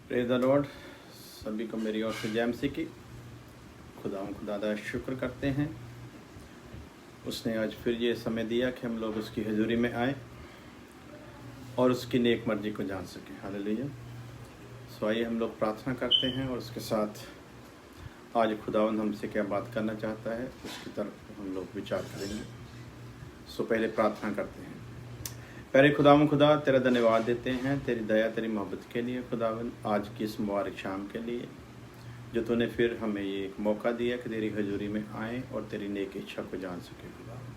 Praise the Lord. सभी को मेरी ओर से जय मसीह की। खुदा का शुक्र करते हैं, उसने आज फिर ये समय दिया कि हम लोग उसकी हजूरी में आए और उसकी नेक मर्जी को जान सकें। हालेलुया। सो आइए हम लोग प्रार्थना करते हैं और उसके साथ आज खुदावंद हमसे क्या बात करना चाहता है उसकी तरफ हम लोग विचार करेंगे। सो पहले प्रार्थना करते हैं। प्यारे खुदा तेरा धन्यवाद देते हैं तेरी दया तेरी मोहब्बत के लिए। खुदावंद आज की इस मुबारक शाम के लिए जो तूने फिर हमें ये एक मौका दिया कि तेरी हजूरी में आए और तेरी नेक इच्छा को जान सके। खुदावंद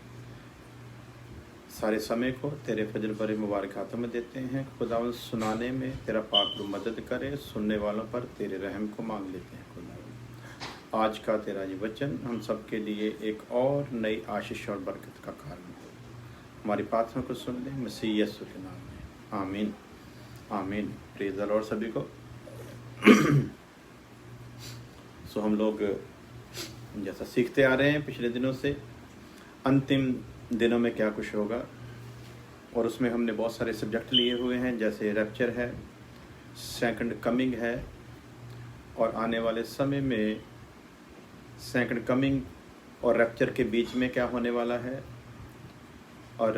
सारे समय को तेरे फजल भरे मुबारक हाथों में देते हैं। खुदावंद सुनाने में तेरा पाक रूह मदद करे, सुनने वालों पर तेरे रहम को मांग लेते हैं। खुदावंद आज का तेरा ये वचन हम सब के लिए एक और नई आशीष और बरकत का कारण हो। हमारी प्रार्थना को सुन लें मसीह यीशु के नाम में, आमीन आमीन। प्रेज़ द लॉर्ड सभी को। सो हम लोग जैसा सीखते आ रहे हैं पिछले दिनों से, अंतिम दिनों में क्या कुछ होगा, और उसमें हमने बहुत सारे सब्जेक्ट लिए हुए हैं, जैसे रैप्चर है, सेकंड कमिंग है, और आने वाले समय में सेकंड कमिंग और रैप्चर के बीच में क्या होने वाला है, और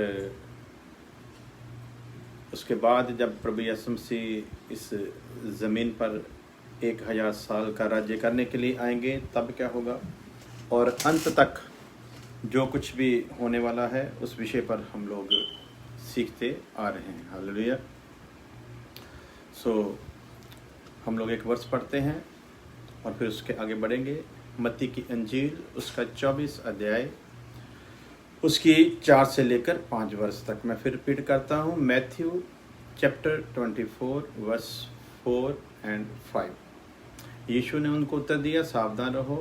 उसके बाद जब प्रभु यीशु मसीह इस ज़मीन पर 1000 साल का राज्य करने के लिए आएंगे तब क्या होगा, और अंत तक जो कुछ भी होने वाला है उस विषय पर हम लोग सीखते आ रहे हैं। हालेलुया। सो हम लोग एक वर्ष पढ़ते हैं और फिर उसके आगे बढ़ेंगे। मत्ती की अंजील उसका 24 अध्याय उसकी 4 से लेकर 5 वर्ष तक। मैं फिर रिपीट करता हूँ, मैथ्यू चैप्टर 24 वर्स 4 एंड 5। यीशु ने उनको उत्तर दिया, सावधान रहो,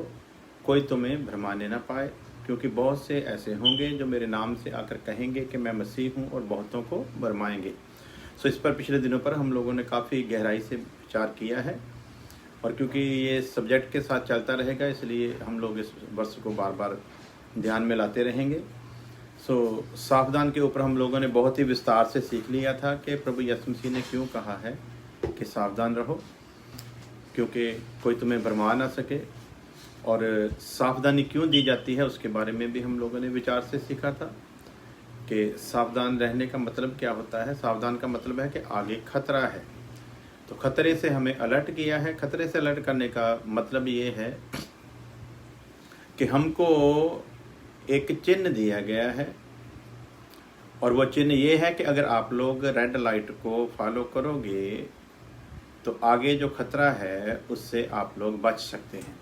कोई तुम्हें भरमाने ना पाए, क्योंकि बहुत से ऐसे होंगे जो मेरे नाम से आकर कहेंगे कि मैं मसीह हूँ और बहुतों को भरमाएंगे। सो इस पर पिछले दिनों पर हम लोगों ने काफ़ी गहराई से विचार किया है, और क्योंकि ये सब्जेक्ट के साथ चलता रहेगा इसलिए हम लोग इस वर्ष को बार बार ध्यान में लाते रहेंगे। सो सावधान के ऊपर हम लोगों ने बहुत ही विस्तार से सीख लिया था कि प्रभु यीशु मसीह ने क्यों कहा है कि सावधान रहो, क्योंकि कोई तुम्हें भरमा ना सके, और सावधानी क्यों दी जाती है उसके बारे में भी हम लोगों ने विचार से सीखा था कि सावधान रहने का मतलब क्या होता है। सावधान का मतलब है कि आगे खतरा है, तो खतरे से हमें अलर्ट किया है। खतरे से अलर्ट करने का मतलब ये है कि हमको एक चिन्ह दिया गया है, और वो चिन्ह ये है कि अगर आप लोग रेड लाइट को फॉलो करोगे तो आगे जो खतरा है उससे आप लोग बच सकते हैं,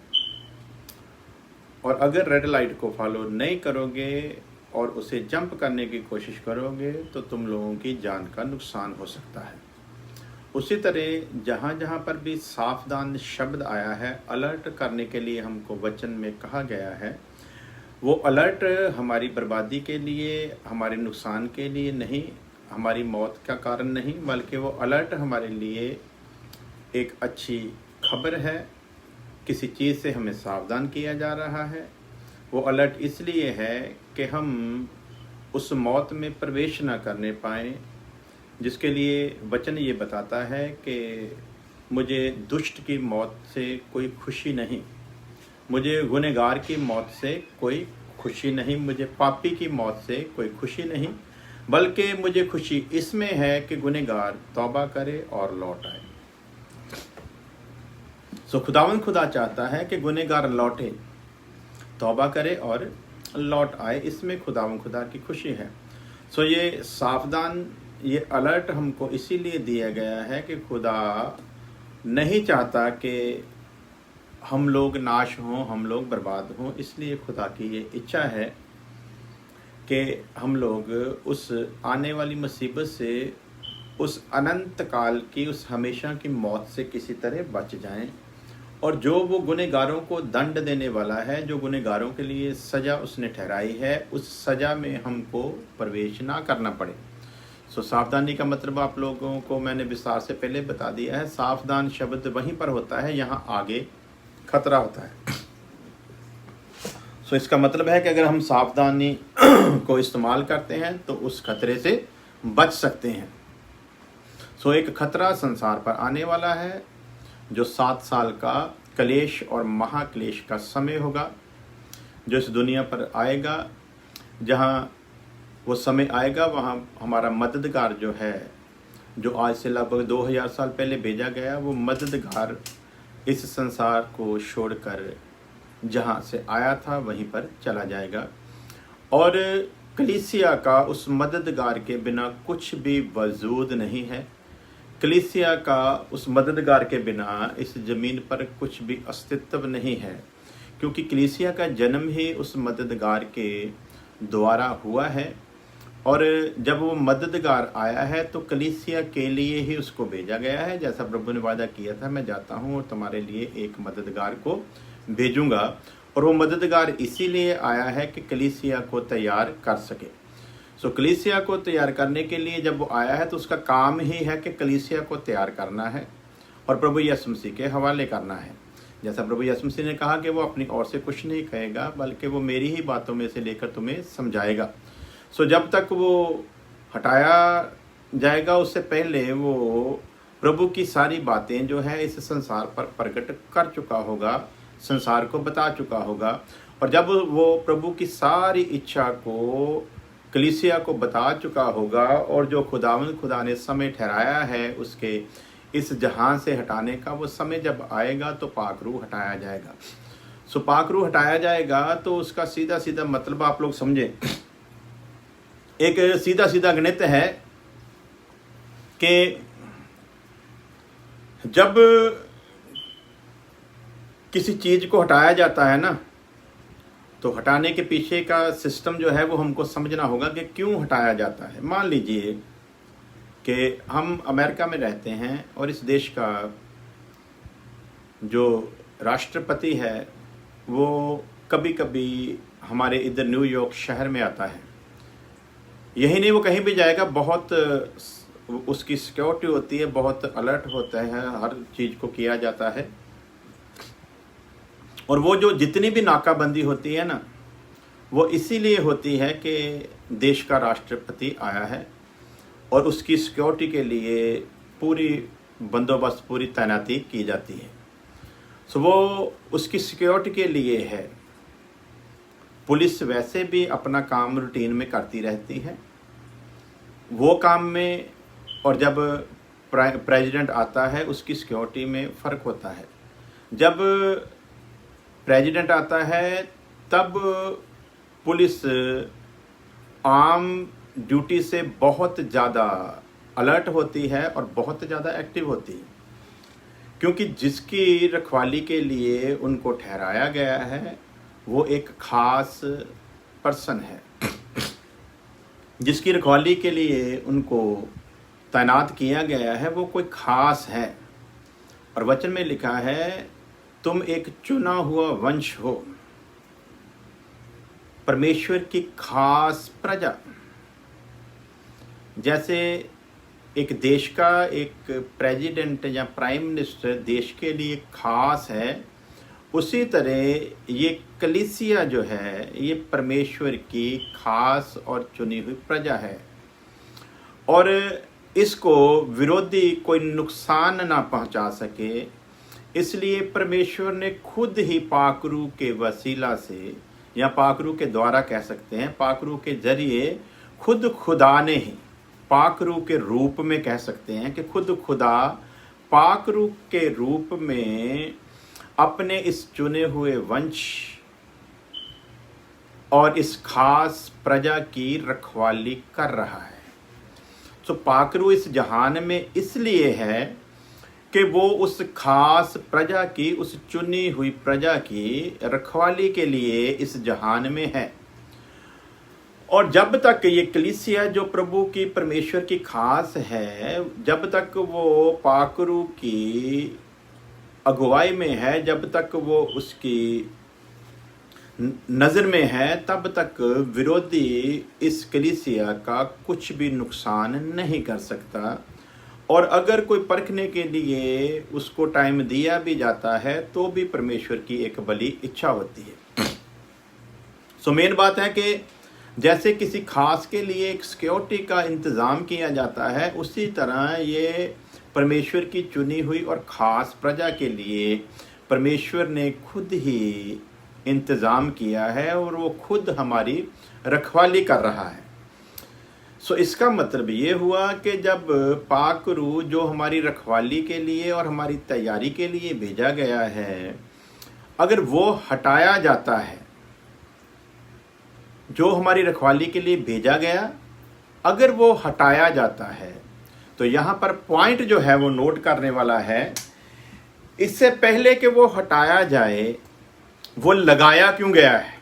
और अगर रेड लाइट को फॉलो नहीं करोगे और उसे जंप करने की कोशिश करोगे तो तुम लोगों की जान का नुकसान हो सकता है। उसी तरह जहाँ जहाँ पर भी सावधान शब्द आया है, अलर्ट करने के लिए हमको वचन में कहा गया है, वो अलर्ट हमारी बर्बादी के लिए, हमारे नुकसान के लिए नहीं, हमारी मौत का कारण नहीं, बल्कि वो अलर्ट हमारे लिए एक अच्छी खबर है। किसी चीज़ से हमें सावधान किया जा रहा है। वो अलर्ट इसलिए है कि हम उस मौत में प्रवेश ना करने पाएँ, जिसके लिए वचन ये बताता है कि मुझे दुष्ट की मौत से कोई खुशी नहीं, मुझे गुनहगार की मौत से कोई खुशी नहीं, मुझे पापी की मौत से कोई खुशी नहीं, बल्कि मुझे खुशी इसमें है कि गुनहगार तौबा करे और लौट आए। सो खुदा चाहता है कि गुनहगार लौटे, तौबा करे और लौट आए, इसमें खुदा की खुशी है। सो ये सावधान, ये अलर्ट हमको इसीलिए दिया गया है कि खुदा नहीं चाहता कि हम लोग नाश हों, हम लोग बर्बाद हों। इसलिए खुदा की ये इच्छा है कि हम लोग उस आने वाली मुसीबत से, उस अनंत काल की, उस हमेशा की मौत से किसी तरह बच जाएं, और जो वो गुनहगारों को दंड देने वाला है, जो गुनहगारों के लिए सज़ा उसने ठहराई है, उस सज़ा में हमको प्रवेश ना करना पड़े। सो सावधानी का मतलब आप लोगों को मैंने विस्तार से पहले बता दिया है। सावधान शब्द वहीं पर होता है यहाँ आगे खतरा होता है। सो इसका मतलब है कि अगर हम सावधानी को इस्तेमाल करते हैं तो उस खतरे से बच सकते हैं। सो एक खतरा संसार पर आने वाला है, जो 7 साल का क्लेश और महाक्लेश का समय होगा, जो इस दुनिया पर आएगा। जहाँ वो समय आएगा वहाँ हमारा मददगार जो है, जो आज से लगभग 2000 साल पहले भेजा गया, वो मददगार इस संसार को छोड़कर जहाँ से आया था वहीं पर चला जाएगा। और कलीसिया का उस मददगार के बिना कुछ भी वजूद नहीं है। कलीसिया का उस मददगार के बिना इस ज़मीन पर कुछ भी अस्तित्व नहीं है, क्योंकि कलीसिया का जन्म ही उस मददगार के द्वारा हुआ है। और जब वो मददगार आया है तो कलीसिया के लिए ही उसको भेजा गया है। जैसा प्रभु ने वादा किया था, मैं जाता हूँ और तुम्हारे लिए एक मददगार को भेजूंगा। और वो मददगार इसीलिए आया है कि कलीसिया को तैयार कर सके। सो कलीसिया को तैयार करने के लिए जब वो आया है तो उसका काम ही है कि कलीसिया को तैयार करना है और प्रभु यीशु मसीह के हवाले करना है। जैसा प्रभु यीशु मसीह ने कहा कि वो अपनी ओर से कुछ नहीं कहेगा, बल्कि वो मेरी ही बातों में से लेकर तुम्हें समझाएगा। सो जब तक वो हटाया जाएगा, उससे पहले वो प्रभु की सारी बातें जो है इस संसार पर प्रकट कर चुका होगा, संसार को बता चुका होगा। और जब वो प्रभु की सारी इच्छा को कलीसिया को बता चुका होगा और जो खुदा ने समय ठहराया है उसके इस जहां से हटाने का, वो समय जब आएगा तो पाकरू हटाया जाएगा। सो पाकरू हटाया जाएगा तो उसका सीधा सीधा मतलब आप लोग समझे। एक सीधा सीधा गणित है कि जब किसी चीज को हटाया जाता है ना, तो हटाने के पीछे का सिस्टम जो है वो हमको समझना होगा कि क्यों हटाया जाता है। मान लीजिए कि हम अमेरिका में रहते हैं और इस देश का जो राष्ट्रपति है वो कभी कभी हमारे इधर न्यूयॉर्क शहर में आता है। यही नहीं, वो कहीं भी जाएगा, बहुत उसकी सिक्योरिटी होती है, बहुत अलर्ट होता है, हर चीज़ को किया जाता है। और वो जो जितनी भी नाकाबंदी होती है ना, वो इसीलिए होती है कि देश का राष्ट्रपति आया है और उसकी सिक्योरिटी के लिए पूरी बंदोबस्त, पूरी तैनाती की जाती है। सो वो उसकी सिक्योरिटी के लिए है। पुलिस वैसे भी अपना काम रूटीन में करती रहती है, वो काम में, और जब प्रेसिडेंट आता है उसकी सिक्योरिटी में फ़र्क होता है। जब प्रेसिडेंट आता है तब पुलिस आम ड्यूटी से बहुत ज़्यादा अलर्ट होती है और बहुत ज़्यादा एक्टिव होती है, क्योंकि जिसकी रखवाली के लिए उनको ठहराया गया है वो एक ख़ास पर्सन है। जिसकी रखवाली के लिए उनको तैनात किया गया है वो कोई ख़ास है। और वचन में लिखा है, तुम एक चुना हुआ वंश हो, परमेश्वर की खास प्रजा। जैसे एक देश का एक प्रेसिडेंट या प्राइम मिनिस्टर देश के लिए खास है, उसी तरह ये कलीसिया जो है ये परमेश्वर की खास और चुनी हुई प्रजा है। और इसको विरोधी कोई नुकसान ना पहुंचा सके, इसलिए परमेश्वर ने खुद ही पाकरू के वसीला से, या पाकरू के द्वारा कह सकते हैं, पाकरू के जरिए खुद खुदा ने ही, पाकरू के रूप में कह सकते हैं कि खुद खुदा पाकरू के रूप में अपने इस चुने हुए वंश और इस खास प्रजा की रखवाली कर रहा है। तो पाकरू इस जहान में इसलिए है कि वो उस खास प्रजा की, उस चुनी हुई प्रजा की रखवाली के लिए इस जहान में है। और जब तक ये कलीसिया जो प्रभु की, परमेश्वर की खास है, जब तक वो पाकरू की अगुवाई में है, जब तक वो उसकी नज़र में है, तब तक विरोधी इस कलीसिया का कुछ भी नुकसान नहीं कर सकता। और अगर कोई परखने के लिए उसको टाइम दिया भी जाता है तो भी परमेश्वर की एक बड़ी इच्छा होती है। सो मेन बात है कि जैसे किसी खास के लिए एक सिक्योरिटी का इंतज़ाम किया जाता है, उसी तरह ये परमेश्वर की चुनी हुई और ख़ास प्रजा के लिए परमेश्वर ने खुद ही इंतज़ाम किया है और वो खुद हमारी रखवाली कर रहा है। सो इसका मतलब ये हुआ कि जब पाक रूह जो हमारी रखवाली के लिए और हमारी तैयारी के लिए भेजा गया है, अगर वो हटाया जाता है, जो हमारी रखवाली के लिए भेजा गया अगर वो हटाया जाता है, तो यहाँ पर पॉइंट जो है वो नोट करने वाला है। इससे पहले कि वो हटाया जाए, वो लगाया क्यों गया है,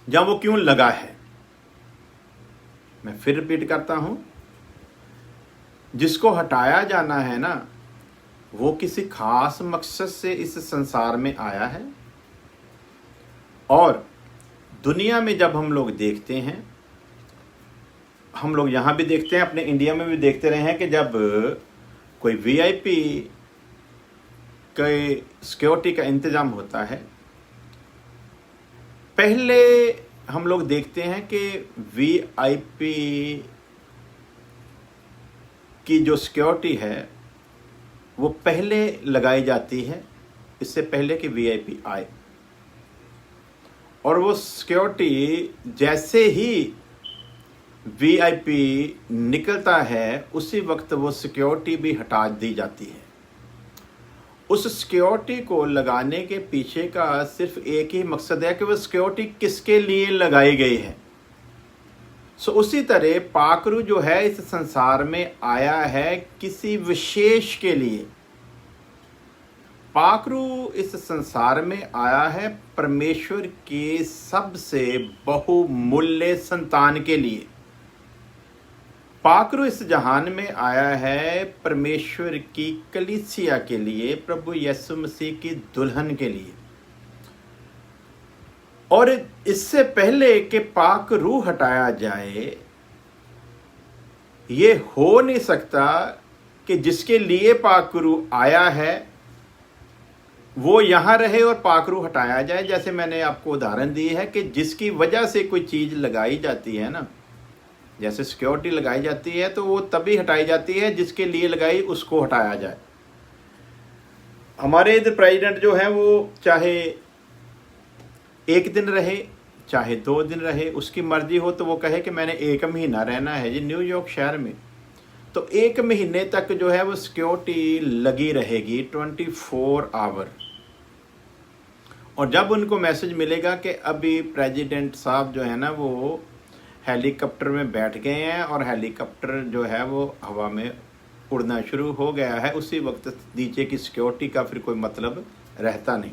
या वो क्यों लगा है। मैं फिर रिपीट करता हूं, जिसको हटाया जाना है ना, वो किसी खास मकसद से इस संसार में आया है। और दुनिया में जब हम लोग देखते हैं, हम लोग यहाँ भी देखते हैं, अपने इंडिया में भी देखते रहे हैं कि जब कोई वीआईपी के सिक्योरिटी का इंतज़ाम होता है, पहले हम लोग देखते हैं कि वीआईपी की जो सिक्योरिटी है वो पहले लगाई जाती है, इससे पहले कि वीआईपी आए। और वो सिक्योरिटी जैसे ही वीआईपी निकलता है, उसी वक्त वो सिक्योरिटी भी हटा दी जाती है। उस सिक्योरिटी को लगाने के पीछे का सिर्फ एक ही मकसद है कि वो सिक्योरिटी किसके लिए लगाई गई है। सो उसी तरह पाकरू जो है इस संसार में आया है किसी विशेष के लिए। पाकरू इस संसार में आया है परमेश्वर के सबसे बहुमूल्य संतान के लिए। पाकरू इस जहान में आया है परमेश्वर की कलीसिया के लिए, प्रभु यीशु मसीह की दुल्हन के लिए। और इससे पहले कि पाक रूह हटाया जाए, ये हो नहीं सकता कि जिसके लिए पाक रूह आया है वो यहां रहे और पाक रूह हटाया जाए। जैसे मैंने आपको उदाहरण दी है कि जिसकी वजह से कोई चीज लगाई जाती है ना, जैसे सिक्योरिटी लगाई जाती है तो वो तभी हटाई जाती है जिसके लिए लगाई उसको हटाया जाए। हमारे इधर प्रेसिडेंट जो है वो चाहे एक दिन रहे चाहे 2 दिन रहे, उसकी मर्जी हो तो वो कहे कि मैंने 1 महीना रहना है जी न्यूयॉर्क शहर में, तो 1 महीने तक जो है वो सिक्योरिटी लगी रहेगी 24 आवर। और जब उनको मैसेज मिलेगा कि अभी प्रेसिडेंट साहब जो है ना वो हेलीकॉप्टर में बैठ गए हैं और हेलीकॉप्टर जो है वो हवा में उड़ना शुरू हो गया है, उसी वक्त नीचे की सिक्योरिटी का फिर कोई मतलब रहता नहीं।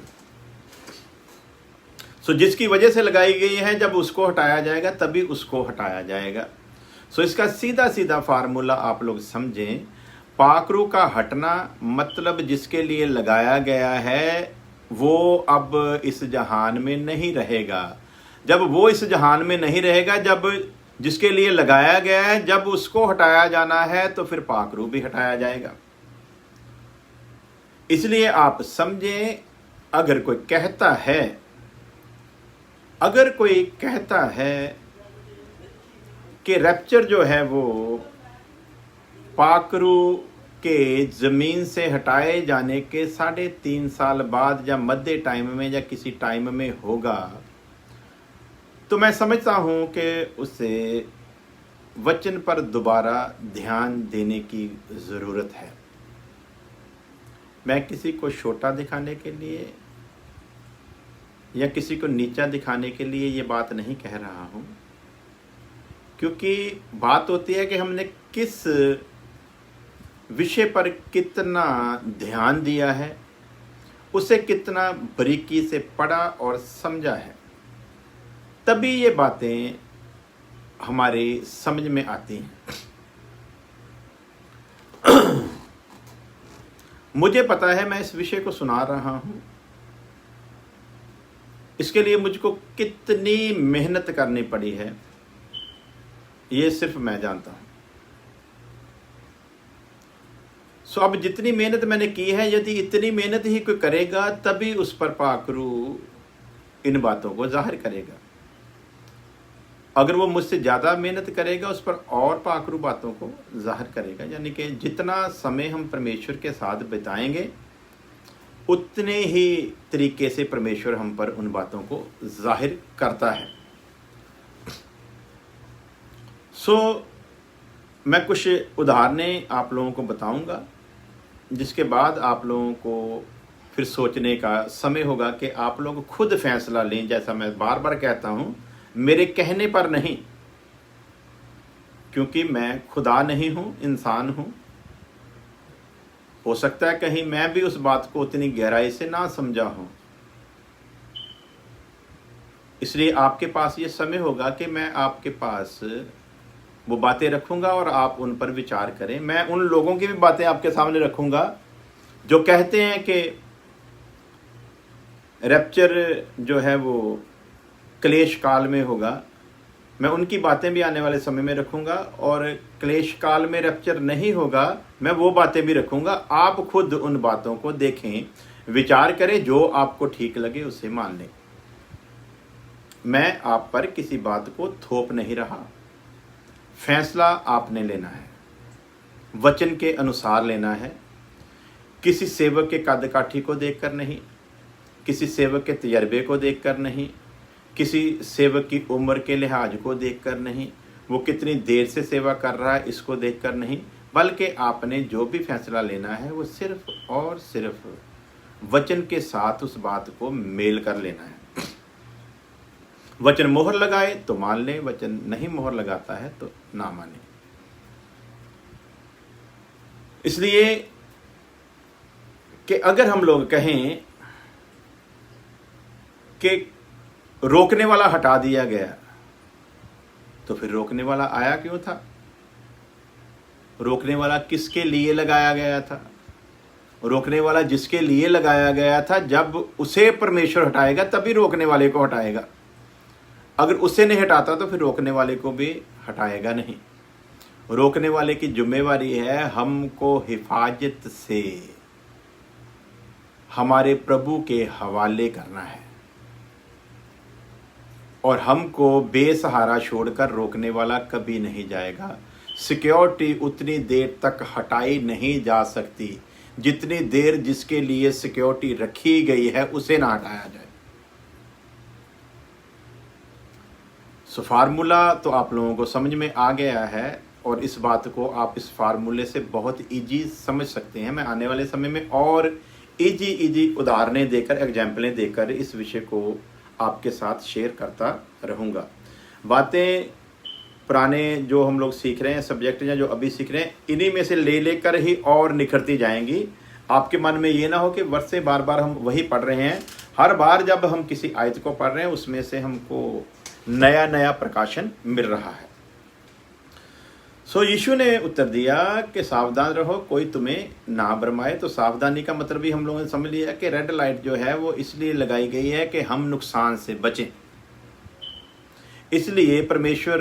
सो जिसकी वजह से लगाई गई है, जब उसको हटाया जाएगा तभी उसको हटाया जाएगा। सो इसका सीधा सीधा फार्मूला आप लोग समझें, पाकरू का हटना मतलब जिसके लिए लगाया गया है वो अब इस जहान में नहीं रहेगा। जब वो इस जहान में नहीं रहेगा, जब जिसके लिए लगाया गया है जब उसको हटाया जाना है, तो फिर पाकरू भी हटाया जाएगा। इसलिए आप समझें, अगर कोई कहता है कि रैप्चर जो है वो पाकरू के जमीन से हटाए जाने के 3.5 साल बाद या मध्य टाइम में या किसी टाइम में होगा, तो मैं समझता हूं कि उसे वचन पर दोबारा ध्यान देने की ज़रूरत है। मैं किसी को छोटा दिखाने के लिए या किसी को नीचा दिखाने के लिए ये बात नहीं कह रहा हूं, क्योंकि बात होती है कि हमने किस विषय पर कितना ध्यान दिया है, उसे कितना बारीकी से पढ़ा और समझा है, तभी ये बातें हमारी समझ में आती हैं। मुझे पता है मैं इस विषय को सुना रहा हूं, इसके लिए मुझको कितनी मेहनत करनी पड़ी है ये सिर्फ मैं जानता हूं। सो अब जितनी मेहनत मैंने की है, यदि इतनी मेहनत ही कोई करेगा तभी उस पर पाकरू इन बातों को जाहिर करेगा। अगर वो मुझसे ज़्यादा मेहनत करेगा उस पर और पाखरू बातों को जाहिर करेगा। यानी कि जितना समय हम परमेश्वर के साथ बिताएंगे उतने ही तरीके से परमेश्वर हम पर उन बातों को जाहिर करता है। मैं कुछ उदाहरणें आप लोगों को बताऊंगा, जिसके बाद आप लोगों को फिर सोचने का समय होगा कि आप लोग खुद फैसला लें। जैसा मैं बार बार कहता हूं, मेरे कहने पर नहीं, क्योंकि मैं खुदा नहीं हूं, इंसान हूं। हो सकता है कहीं मैं भी उस बात को उतनी गहराई से ना समझा हूं, इसलिए आपके पास ये समय होगा कि मैं आपके पास वो बातें रखूंगा और आप उन पर विचार करें। मैं उन लोगों की भी बातें आपके सामने रखूंगा जो कहते हैं कि रैप्चर जो है वो क्लेश काल में होगा। मैं उनकी बातें भी आने वाले समय में रखूंगा, और क्लेश काल में रैप्चर नहीं होगा, मैं वो बातें भी रखूंगा। आप खुद उन बातों को देखें, विचार करें, जो आपको ठीक लगे उसे मान लें। मैं आप पर किसी बात को थोप नहीं रहा, फैसला आपने लेना है, वचन के अनुसार लेना है। किसी सेवक के कद काठी को देखकर नहीं, किसी सेवक के तजर्बे को देखकर नहीं, किसी सेवक की उम्र के लिहाज को देखकर नहीं, वो कितनी देर से सेवा कर रहा है इसको देखकर नहीं, बल्कि आपने जो भी फैसला लेना है वो सिर्फ और सिर्फ वचन के साथ उस बात को मेल कर लेना है। वचन मोहर लगाए तो मान ले, वचन नहीं मोहर लगाता है तो ना माने। इसलिए कि अगर हम लोग कहें कि रोकने वाला हटा दिया गया, तो फिर रोकने वाला आया क्यों था? रोकने वाला किसके लिए लगाया गया था? रोकने वाला जिसके लिए लगाया गया था, जब उसे परमेश्वर हटाएगा तभी रोकने वाले को हटाएगा। अगर उसे नहीं हटाता तो फिर रोकने वाले को भी हटाएगा नहीं। रोकने वाले की जिम्मेवारी है हमको हिफाजत से हमारे प्रभु के हवाले करना है, और हमको बेसहारा छोड़कर रोकने वाला कभी नहीं जाएगा। सिक्योरिटी उतनी देर तक हटाई नहीं जा सकती जितनी देर जिसके लिए सिक्योरिटी रखी गई है उसे ना हटाया जाए। सो फार्मूला तो आप लोगों को समझ में आ गया है, और इस बात को आप इस फार्मूले से बहुत इजी समझ सकते हैं। मैं आने वाले समय में और इजी उदाहरणें देकर, एग्जाम्पलें देकर इस विषय को आपके साथ शेयर करता रहूँगा। बातें पुराने जो हम लोग सीख रहे हैं, सब्जेक्ट या जो अभी सीख रहे हैं, इन्हीं में से ले लेकर ही और निखरती जाएंगी। आपके मन में ये ना हो कि वर्ष से बार बार हम वही पढ़ रहे हैं। हर बार जब हम किसी आयत को पढ़ रहे हैं उसमें से हमको नया नया प्रकाशन मिल रहा है। सो यीशु ने उत्तर दिया कि सावधान रहो, कोई तुम्हें ना भरमाए। तो सावधानी का मतलब भी हम लोगों ने समझ लिया कि रेड लाइट जो है वो इसलिए लगाई गई है कि हम नुकसान से बचें। इसलिए परमेश्वर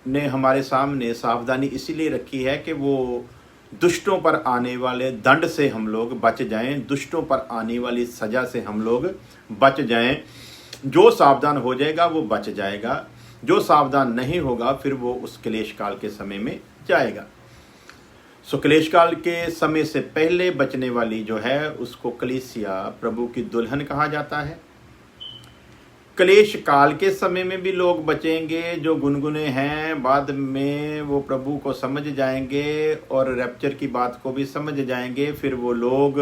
ने हमारे सामने सावधानी इसीलिए रखी है कि वो दुष्टों पर आने वाले दंड से हम लोग बच जाएं, दुष्टों पर आने वाली सजा से हम लोग बच जाएं। जो सावधान हो जाएगा वो बच जाएगा, जो सावधान नहीं होगा फिर वो उस क्लेश काल के समय में जाएगा। सो क्लेश काल के समय से पहले बचने वाली जो है उसको कलीसिया प्रभु की दुल्हन कहा जाता है। क्लेश काल के समय में भी लोग बचेंगे जो गुनगुने हैं, बाद में वो प्रभु को समझ जाएंगे और रैप्चर की बात को भी समझ जाएंगे। फिर वो लोग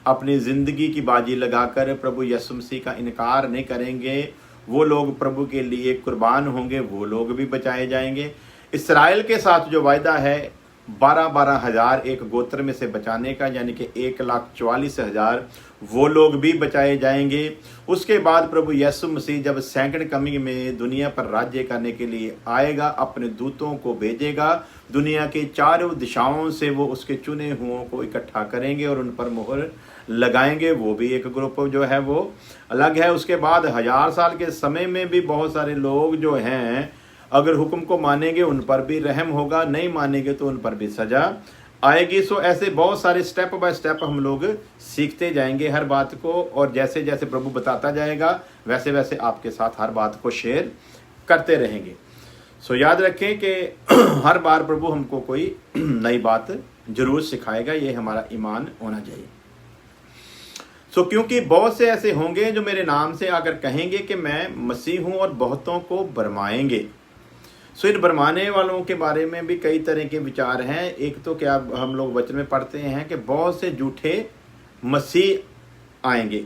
अपनी ज़िंदगी की बाजी लगाकर प्रभु यीशु मसीह का इनकार नहीं करेंगे। वो लोग प्रभु के लिए कुर्बान होंगे, वो लोग भी बचाए जाएंगे। इस्राएल के साथ जो वायदा है 12-12 हज़ार एक गोत्र में से बचाने का, यानी कि 1,44,000 वो लोग भी बचाए जाएंगे। उसके बाद प्रभु यीशु मसीह जब सेकंड कमिंग में दुनिया पर राज्य करने के लिए आएगा, अपने दूतों को भेजेगा, दुनिया के चारों दिशाओं से वो उसके चुने हुओं को इकट्ठा करेंगे और उन पर मोहर लगाएंगे। वो भी एक ग्रुप जो है वो अलग है। उसके बाद 1000 साल के समय में भी बहुत सारे लोग जो हैं, अगर हुक्म को मानेंगे उन पर भी रहम होगा, नहीं मानेंगे तो उन पर भी सजा आएगी। सो ऐसे बहुत सारे स्टेप बाय स्टेप हम लोग सीखते जाएंगे हर बात को, और जैसे जैसे प्रभु बताता जाएगा वैसे वैसे आपके साथ हर बात को शेयर करते रहेंगे। सो याद रखें कि हर बार प्रभु हमको कोई नई बात जरूर सिखाएगा, ये हमारा ईमान होना चाहिए। सो क्योंकि बहुत से ऐसे होंगे जो मेरे नाम से आकर कहेंगे कि मैं मसीह हूं और बहुतों को भरमाएंगे। सो इन भरमाने वालों के बारे में भी कई तरह के विचार हैं। एक तो क्या हम लोग वचन में पढ़ते हैं कि बहुत से झूठे मसीह आएंगे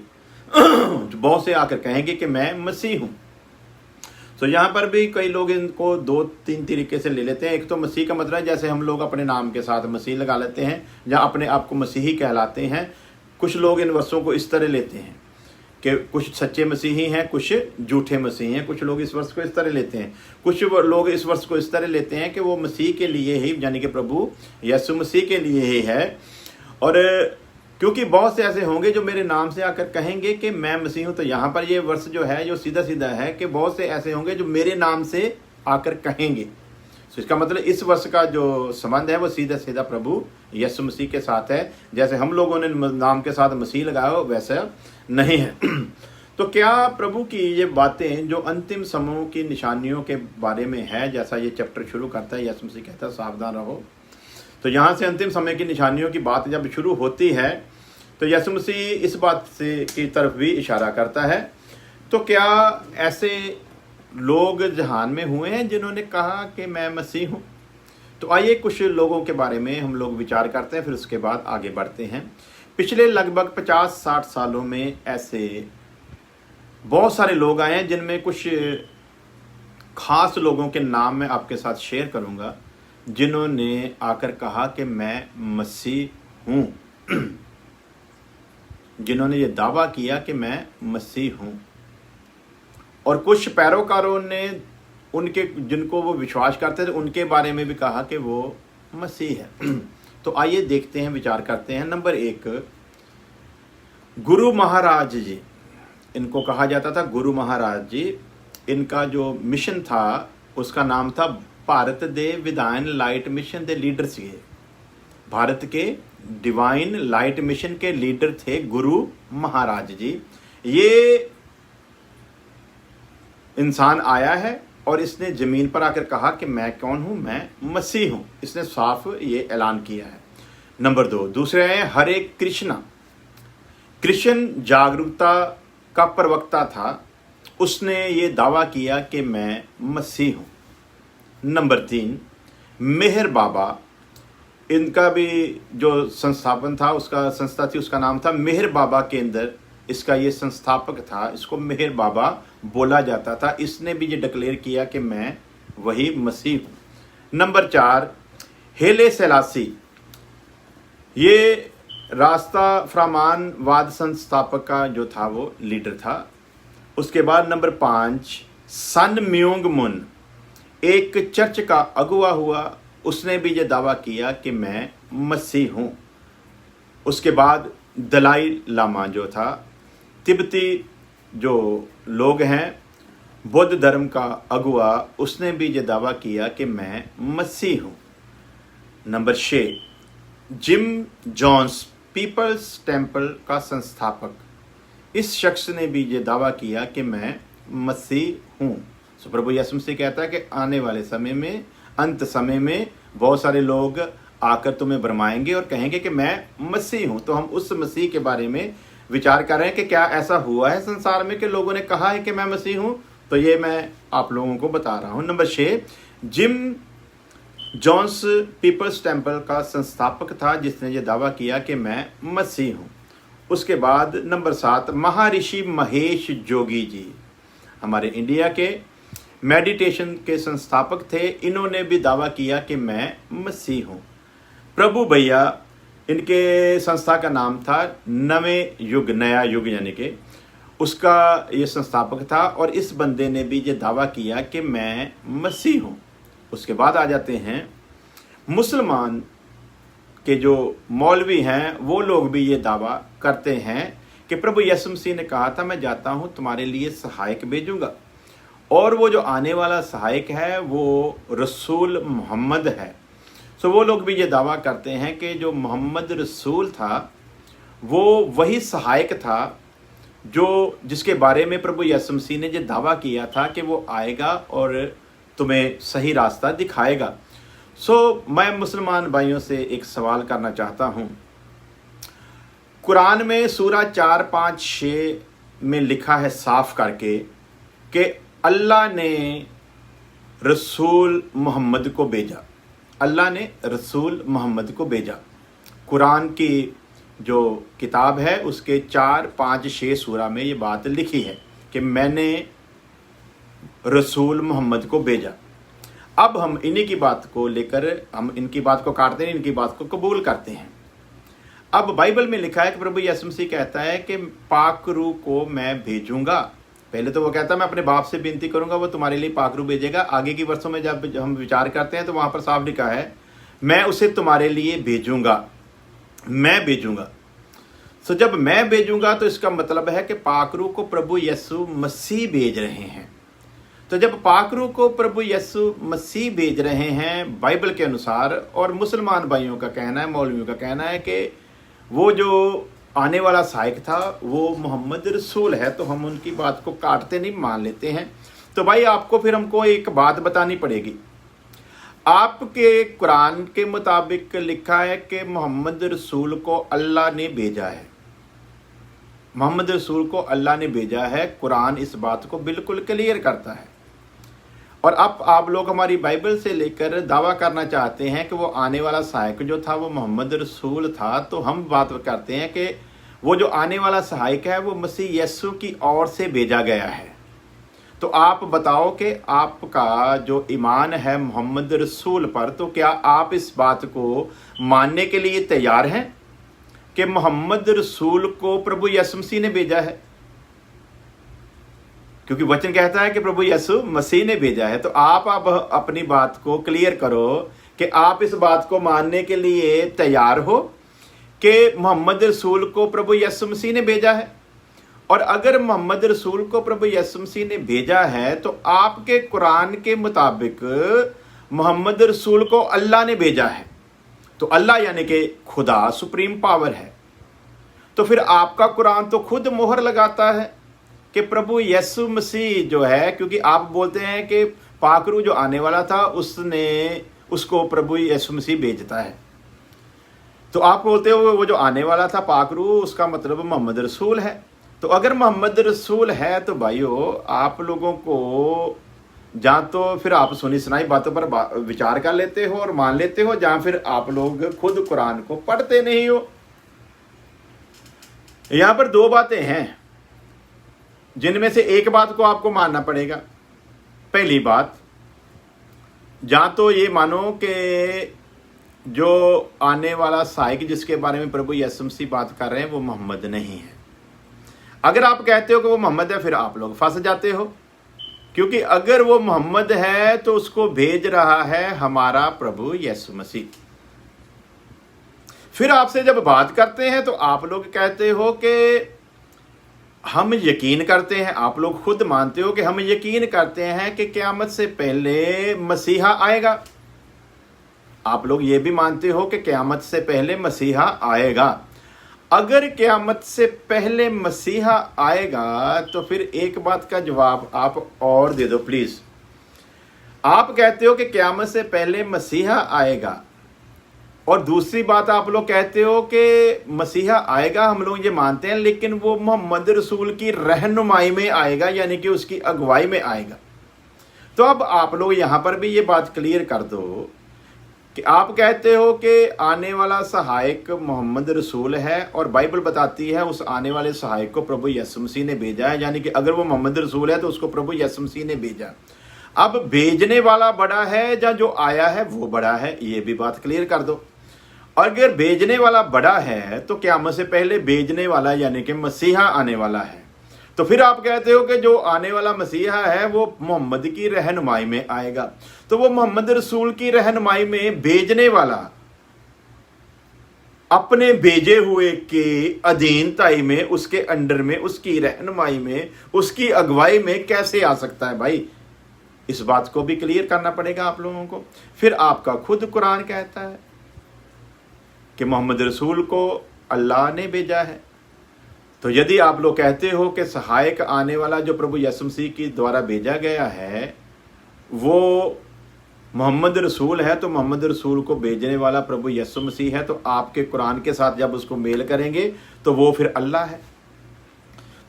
बहुत से आकर कहेंगे कि मैं मसीह हूं। तो यहाँ पर भी कई लोग इनको दो तीन तरीके से ले लेते हैं। एक तो मसीह का मतलब जैसे हम लोग अपने नाम के साथ मसीह लगा लेते हैं या अपने आप को मसीही कहलाते हैं। कुछ लोग इन वर्षों को इस तरह लेते हैं कि कुछ सच्चे मसीही हैं, कुछ झूठे मसीही हैं। कुछ लोग इस वर्ष को इस तरह लेते हैं, कुछ लोग इस वर्ष को इस तरह लेते हैं कि वो मसीह के लिए ही, यानी कि प्रभु यीशु मसीह के लिए ही है। और क्योंकि बहुत से ऐसे होंगे जो मेरे नाम से आकर कहेंगे कि मैं मसीह हूं। तो यहाँ पर ये वर्ष जो है जो सीधा सीधा है कि बहुत से ऐसे होंगे जो मेरे नाम से आकर कहेंगे। तो इसका मतलब इस वर्ष का जो संबंध है वो सीधा सीधा प्रभु यीशु मसीह के साथ है। जैसे हम लोगों ने नाम के साथ मसीह लगाया वैसा नहीं है। तो क्या प्रभु की ये बातें जो अंतिम समूह की निशानियों के बारे में है, जैसा ये चैप्टर शुरू करता है, यीशु मसीह कहता है सावधान रहो। तो यहाँ से अंतिम समय की निशानियों की बात जब शुरू होती है तो यीशु मसीह इस बात से की तरफ भी इशारा करता है। तो क्या ऐसे लोग जहान में हुए हैं जिन्होंने कहा कि मैं मसीह हूँ? तो आइए कुछ लोगों के बारे में हम लोग विचार करते हैं, फिर उसके बाद आगे बढ़ते हैं। पिछले लगभग 50-60 सालों में ऐसे बहुत सारे लोग आए हैं जिनमें कुछ खास लोगों के नाम मैं आपके साथ शेयर करूंगा जिन्होंने आकर कहा कि मैं मसीह हूं, जिन्होंने ये दावा किया कि मैं मसीह हूं। और कुछ पैरोकारों ने उनके जिनको वो विश्वास करते थे उनके बारे में भी कहा कि वो मसीह है। तो आइए देखते हैं, विचार करते हैं। नंबर 1, गुरु महाराज जी, इनको कहा जाता था गुरु महाराज जी। इनका जो मिशन था उसका नाम था भारत दे विधान लाइट मिशन दे लीडर थे। भारत के डिवाइन लाइट मिशन के लीडर थे गुरु महाराज जी। ये इंसान आया है और इसने जमीन पर आकर कहा कि मैं कौन हूं, मैं मसीह हूं। इसने साफ ये ऐलान किया है। नंबर 2, दूसरे हैं हरे कृष्णा। क्रिश्चियन जागरूकता का प्रवक्ता था, उसने ये दावा किया कि मैं मसीह हूं। नंबर 3, मेहर बाबा। इनका भी जो संस्थापन था, उसका संस्था थी, उसका नाम था मेहर बाबा केंद्र। इसका ये संस्थापक था, इसको मेहर बाबा बोला जाता था। इसने भी ये डिक्लेयर किया कि मैं वही मसीह हूं। नंबर 4, हेले सेलासी। ये रास्ता फ्रामानवाद संस्थापक का जो था वो लीडर था। उसके बाद नंबर 5, सन म्योंग मुन, एक चर्च का अगुवा हुआ। उसने भी ये दावा किया कि मैं मसीह हूं। उसके बाद दलाई लामा जो था, तिब्बती जो लोग हैं, बौद्ध धर्म का अगुवा, उसने भी ये दावा किया कि मैं मसीह हूं। Number 6, Jim Jones, Peoples Temple का संस्थापक। इस शख्स ने भी ये दावा किया कि मैं मसीह हूं। सो प्रभु यीशु मसीह कहता है कि आने वाले समय में, अंत समय में बहुत सारे लोग आकर तुम्हें भरमाएंगे और कहेंगे कि मैं मसीह हूं। तो हम उस मसीह के बारे में विचार कर रहे हैं कि क्या ऐसा हुआ है संसार में कि लोगों ने कहा है कि मैं मसीह हूं। तो ये मैं आप लोगों को बता रहा हूं। Number 6, Jim Jones Peoples Temple का संस्थापक था, जिसने ये दावा किया कि मैं मसीह हूं। उसके बाद नंबर 7, महर्षि महेश जोगी जी, हमारे इंडिया के मेडिटेशन के संस्थापक थे। इन्होंने भी दावा किया कि मैं मसीह हूं। प्रभु भैया, इनके संस्था का नाम था नवे युग, नया युग यानी कि, उसका ये संस्थापक था। और इस बंदे ने भी ये दावा किया कि मैं मसीह हूं। उसके बाद आ जाते हैं मुसलमान के जो मौलवी हैं, वो लोग भी ये दावा करते हैं कि प्रभु यीशु मसीह ने कहा था मैं जाता हूं तुम्हारे लिए सहायक भेजूंगा, और वो जो आने वाला सहायक है वो रसूल मोहम्मद है। सो वो लोग भी ये दावा करते हैं कि जो मोहम्मद रसूल था वो वही सहायक था जो जिसके बारे में प्रभु यीशु मसीह ने ये दावा किया था कि वो आएगा और तुम्हें सही रास्ता दिखाएगा। मैं मुसलमान भाइयों से एक सवाल करना चाहता हूँ। कुरान में सूरा 4, 5, 6 में लिखा है साफ करके कि अल्लाह ने रसूल मोहम्मद को भेजा। अल्लाह ने रसूल मोहम्मद को भेजा। कुरान की जो किताब है उसके 4, 5, 6 सूरा में ये बात लिखी है कि मैंने रसूल मोहम्मद को भेजा। अब हम इन्हीं की बात को लेकर हम इनकी बात को काटते हैं, इनकी बात को कबूल करते हैं। अब बाइबल में लिखा है कि प्रभु यीशु मसीह कहता है कि पाक रूह को मैं भेजूंगा। पहले तो वो कहता है मैं अपने बाप से विनती करूंगा, वो तुम्हारे लिए पाक रूह भेजेगा। आगे की वर्षों में जब हम विचार करते हैं तो वहां पर साफ लिखा है मैं उसे तुम्हारे लिए भेजूंगा, मैं भेजूंगा। जब मैं भेजूंगा तो इसका मतलब है कि पाक रूह को प्रभु यीशु मसीह भेज रहे हैं। तो जब पाक रूह को प्रभु यीशु मसीह भेज रहे हैं बाइबल के अनुसार, और मुसलमान भाइयों का कहना है, मौलवियों का कहना है कि वो जो आने वाला सहायक था वो मोहम्मद रसूल है, तो हम उनकी बात को काटते नहीं, मान लेते हैं। तो भाई आपको फिर हमको एक बात बतानी पड़ेगी। आपके कुरान के मुताबिक लिखा है कि मोहम्मद रसूल को अल्लाह ने भेजा है। मोहम्मद रसूल को अल्लाह ने भेजा है। कुरान इस बात को बिल्कुल क्लियर करता है। और अब आप लोग हमारी बाइबल से लेकर दावा करना चाहते हैं कि वो आने वाला सहायक जो था वो मोहम्मद रसूल था। तो हम बात करते हैं कि वो जो आने वाला सहायक है वो मसीह यीशु की ओर से भेजा गया है। तो आप बताओ कि आपका जो ईमान है मोहम्मद रसूल पर, तो क्या आप इस बात को मानने के लिए तैयार हैं कि मोहम्मद रसूल को प्रभु यीशु मसीह ने भेजा है? क्योंकि वचन कहता है कि प्रभु यीशु मसीह ने भेजा है। तो आप अब अपनी बात को क्लियर करो कि आप इस बात को मानने के लिए तैयार हो कि मोहम्मद रसूल को प्रभु यीशु मसीह ने भेजा है। और अगर मोहम्मद रसूल को प्रभु यीशु मसीह ने भेजा है तो आपके कुरान के मुताबिक मोहम्मद रसूल को अल्लाह ने भेजा है। तो अल्लाह यानी कि खुदा सुप्रीम पावर है। तो फिर आपका कुरान तो खुद मोहर लगाता है कि प्रभु यीशु मसीह जो है, क्योंकि आप बोलते हैं कि पाक रूह जो आने वाला था उसको प्रभु यीशु मसीह भेजता है। तो आप बोलते हो वो जो आने वाला था पाक रूह, उसका मतलब मोहम्मद रसूल है। तो अगर मोहम्मद रसूल है तो भाइयों आप लोगों को जहाँ तो फिर आप सुनी सुनाई बातों पर विचार कर लेते हो और मान लेते हो, जहाँ फिर आप लोग खुद कुरान को पढ़ते नहीं हो। यहाँ पर दो बातें हैं जिनमें से एक बात को आपको मानना पड़ेगा। पहली बात, जहाँ तो ये मानो कि जो आने वाला सहायक जिसके बारे में प्रभु यीशु मसीह बात कर रहे हैं वो मोहम्मद नहीं है। अगर आप कहते हो कि वो मोहम्मद है फिर आप लोग फंस जाते हो, क्योंकि अगर वो मोहम्मद है तो उसको भेज रहा है हमारा प्रभु यीशु मसीह। फिर आपसे जब बात करते हैं तो आप लोग कहते हो कि हम यकीन करते हैं, आप लोग खुद मानते हो कि हम यकीन करते हैं कि क़यामत से पहले मसीहा आएगा। आप लोग ये भी मानते हो कि क़यामत से पहले मसीहा आएगा। अगर क़यामत से पहले मसीहा आएगा तो फिर एक बात का जवाब आप और दे दो प्लीज। आप कहते हो कि क़यामत से पहले मसीहा आएगा, और दूसरी बात आप लोग कहते हो कि मसीहा आएगा, हम लोग ये मानते हैं, लेकिन वो मोहम्मद रसूल की रहनुमाई में आएगा, यानी कि उसकी अगुवाई में आएगा। तो अब आप लोग यहाँ पर भी ये बात क्लियर कर दो कि आप कहते हो कि आने वाला सहायक मोहम्मद रसूल है, और बाइबल बताती है उस आने वाले सहायक को प्रभु यीशु मसीह ने भेजा है, यानी कि अगर वो मोहम्मद रसूल है तो उसको प्रभु यीशु मसीह ने भेजा। अब भेजने वाला बड़ा है या जो आया है वो बड़ा है, ये भी बात क्लियर कर दो। अगर भेजने वाला बड़ा है तो क़यामत से पहले भेजने वाला यानी कि मसीहा आने वाला है। तो फिर आप कहते हो कि जो आने वाला मसीहा है वो मोहम्मद की रहनुमाई में आएगा। तो वो मोहम्मद रसूल की रहनुमाई में भेजने वाला अपने भेजे हुए के अधीनताई में, उसके अंडर में, उसकी रहनुमाई में, उसकी अगुवाई में कैसे आ सकता है भाई? इस बात को भी क्लियर करना पड़ेगा आप लोगों को। फिर आपका खुद कुरान कहता है कि मोहम्मद रसूल को अल्लाह ने भेजा है। तो यदि आप लोग कहते हो कि सहायक आने वाला जो प्रभु यीशु मसीह के द्वारा भेजा गया है वो मोहम्मद रसूल है तो मोहम्मद रसूल को भेजने वाला प्रभु यीशु मसीह है, तो आपके कुरान के साथ जब उसको मेल करेंगे तो वो फिर अल्लाह है।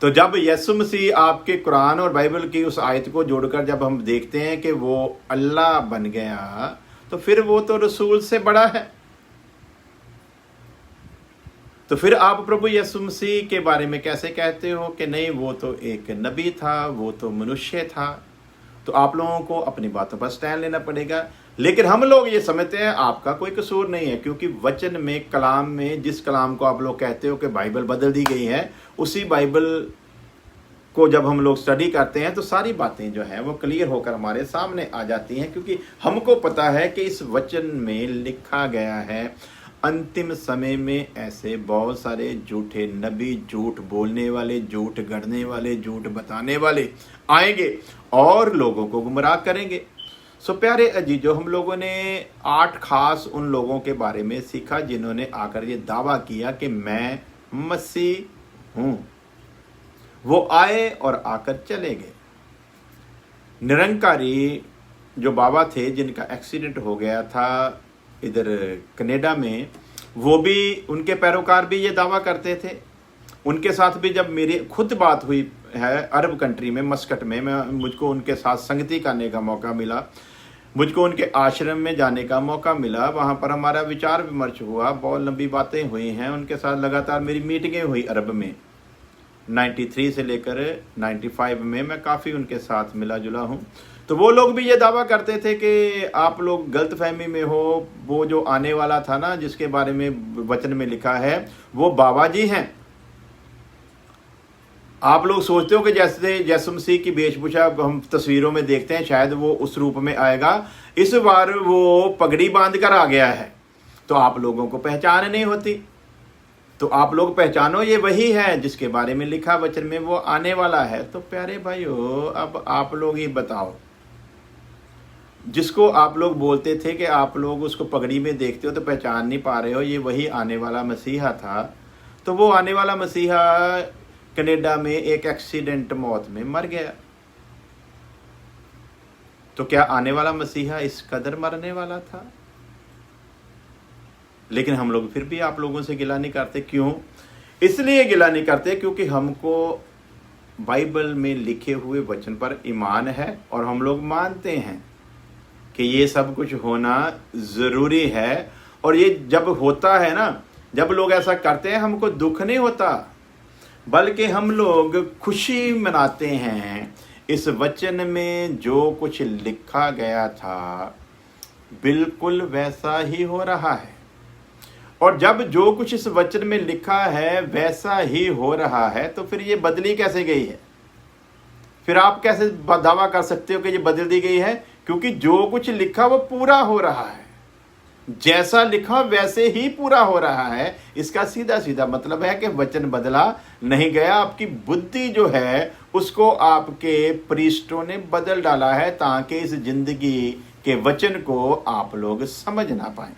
तो जब यीशु मसीह आपके कुरान और बाइबल की उस आयत को जोड़कर जब हम देखते हैं कि वो अल्लाह बन गया, तो फिर वो तो रसूल से बड़ा है। तो फिर आप प्रभु यीशु मसीह के बारे में कैसे कहते हो कि नहीं वो तो एक नबी था, वो तो मनुष्य था? तो आप लोगों को अपनी बातों पर स्टैंड लेना पड़ेगा। लेकिन हम लोग ये समझते हैं आपका कोई कसूर नहीं है, क्योंकि वचन में, कलाम में, जिस कलाम को आप लोग कहते हो कि बाइबल बदल दी गई है, उसी बाइबल को जब हम लोग स्टडी करते हैं तो सारी बातें जो हैं वो क्लियर होकर हमारे सामने आ जाती हैं, क्योंकि हमको पता है कि इस वचन में लिखा गया है अंतिम समय में ऐसे बहुत सारे झूठे नबी, झूठ बोलने वाले, झूठ गढ़ने वाले, झूठ बताने वाले आएंगे और लोगों को गुमराह करेंगे। सो प्यारे अजीजों, हम लोगों ने 8 खास उन लोगों के बारे में सीखा जिन्होंने आकर ये दावा किया कि मैं मसीह हूं। वो आए और आकर चले गए। निरंकारी जो बाबा थे जिनका एक्सीडेंट हो गया था इधर कनाडा में, वो भी, उनके पैरोकार भी ये दावा करते थे। उनके साथ भी जब मेरी खुद बात हुई है अरब कंट्री में, मस्कट में, मुझको उनके साथ संगति करने का मौका मिला, मुझको उनके आश्रम में जाने का मौका मिला। वहाँ पर हमारा विचार विमर्श हुआ, बहुत लंबी बातें हुई हैं। उनके साथ लगातार मेरी मीटिंगें हुई अरब में। 93 से लेकर 95 में मैं काफ़ी उनके साथ मिला जुला हूँ। तो वो लोग भी ये दावा करते थे कि आप लोग गलतफहमी में हो, वो जो आने वाला था ना जिसके बारे में वचन में लिखा है वो बाबा जी हैं। आप लोग सोचते हो कि जैसे यीशु मसीह की वेशभूषा हम तस्वीरों में देखते हैं शायद वो उस रूप में आएगा, इस बार वो पगड़ी बांध कर आ गया है, तो आप लोगों को पहचान नहीं होती। तो आप लोग पहचानो ये वही है जिसके बारे में लिखा वचन में वो आने वाला है। तो प्यारे भाइयों, अब आप लोग ही बताओ, जिसको आप लोग बोलते थे कि आप लोग उसको पगड़ी में देखते हो तो पहचान नहीं पा रहे हो, ये वही आने वाला मसीहा था। तो वो आने वाला मसीहा कनाडा में एक एक्सीडेंट मौत में मर गया। तो क्या आने वाला मसीहा इस कदर मरने वाला था? लेकिन हम लोग फिर भी आप लोगों से गिला नहीं करते। क्यों? इसलिए गिला नहीं करते क्योंकि हमको बाइबल में लिखे हुए वचन पर ईमान है और हम लोग मानते हैं कि ये सब कुछ होना ज़रूरी है। और ये जब होता है ना, जब लोग ऐसा करते हैं, हमको दुख नहीं होता, बल्कि हम लोग खुशी मनाते हैं। इस वचन में जो कुछ लिखा गया था बिल्कुल वैसा ही हो रहा है। और जब जो कुछ इस वचन में लिखा है वैसा ही हो रहा है, तो फिर ये बदली कैसे गई है? फिर आप कैसे दावा कर सकते हो कि ये बदल दी गई है? क्योंकि जो कुछ लिखा वो पूरा हो रहा है, जैसा लिखा वैसे ही पूरा हो रहा है। इसका सीधा सीधा मतलब है कि वचन बदला नहीं गया। आपकी बुद्धि जो है उसको आपके प्रीस्टों ने बदल डाला है ताकि इस जिंदगी के वचन को आप लोग समझ ना पाए,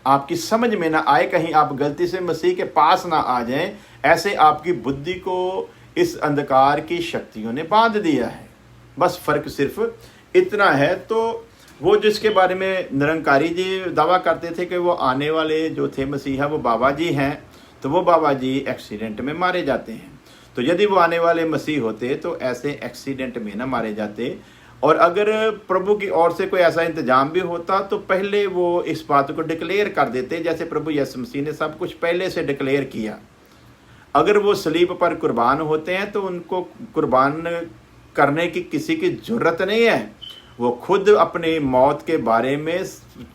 आपकी समझ में ना आए, कहीं आप गलती से मसीह के पास ना आ जाएं। ऐसे आपकी बुद्धि को इस अंधकार की शक्तियों ने बांध दिया है। बस फर्क सिर्फ इतना है। तो वो जिसके बारे में निरंकारी जी दावा करते थे कि वो आने वाले जो थे मसीहा वो बाबा जी हैं, तो वो बाबा जी एक्सीडेंट में मारे जाते हैं। तो यदि वो आने वाले मसीह होते तो ऐसे एक्सीडेंट में ना मारे जाते। और अगर प्रभु की ओर से कोई ऐसा इंतजाम भी होता तो पहले वो इस बात को डिक्लेयर कर देते, जैसे प्रभु यीशु मसीह ने सब कुछ पहले से डिक्लेयर किया। अगर वो सलीब पर कुर्बान होते हैं तो उनको कुर्बान करने की किसी की जरूरत नहीं है। वो खुद अपने मौत के बारे में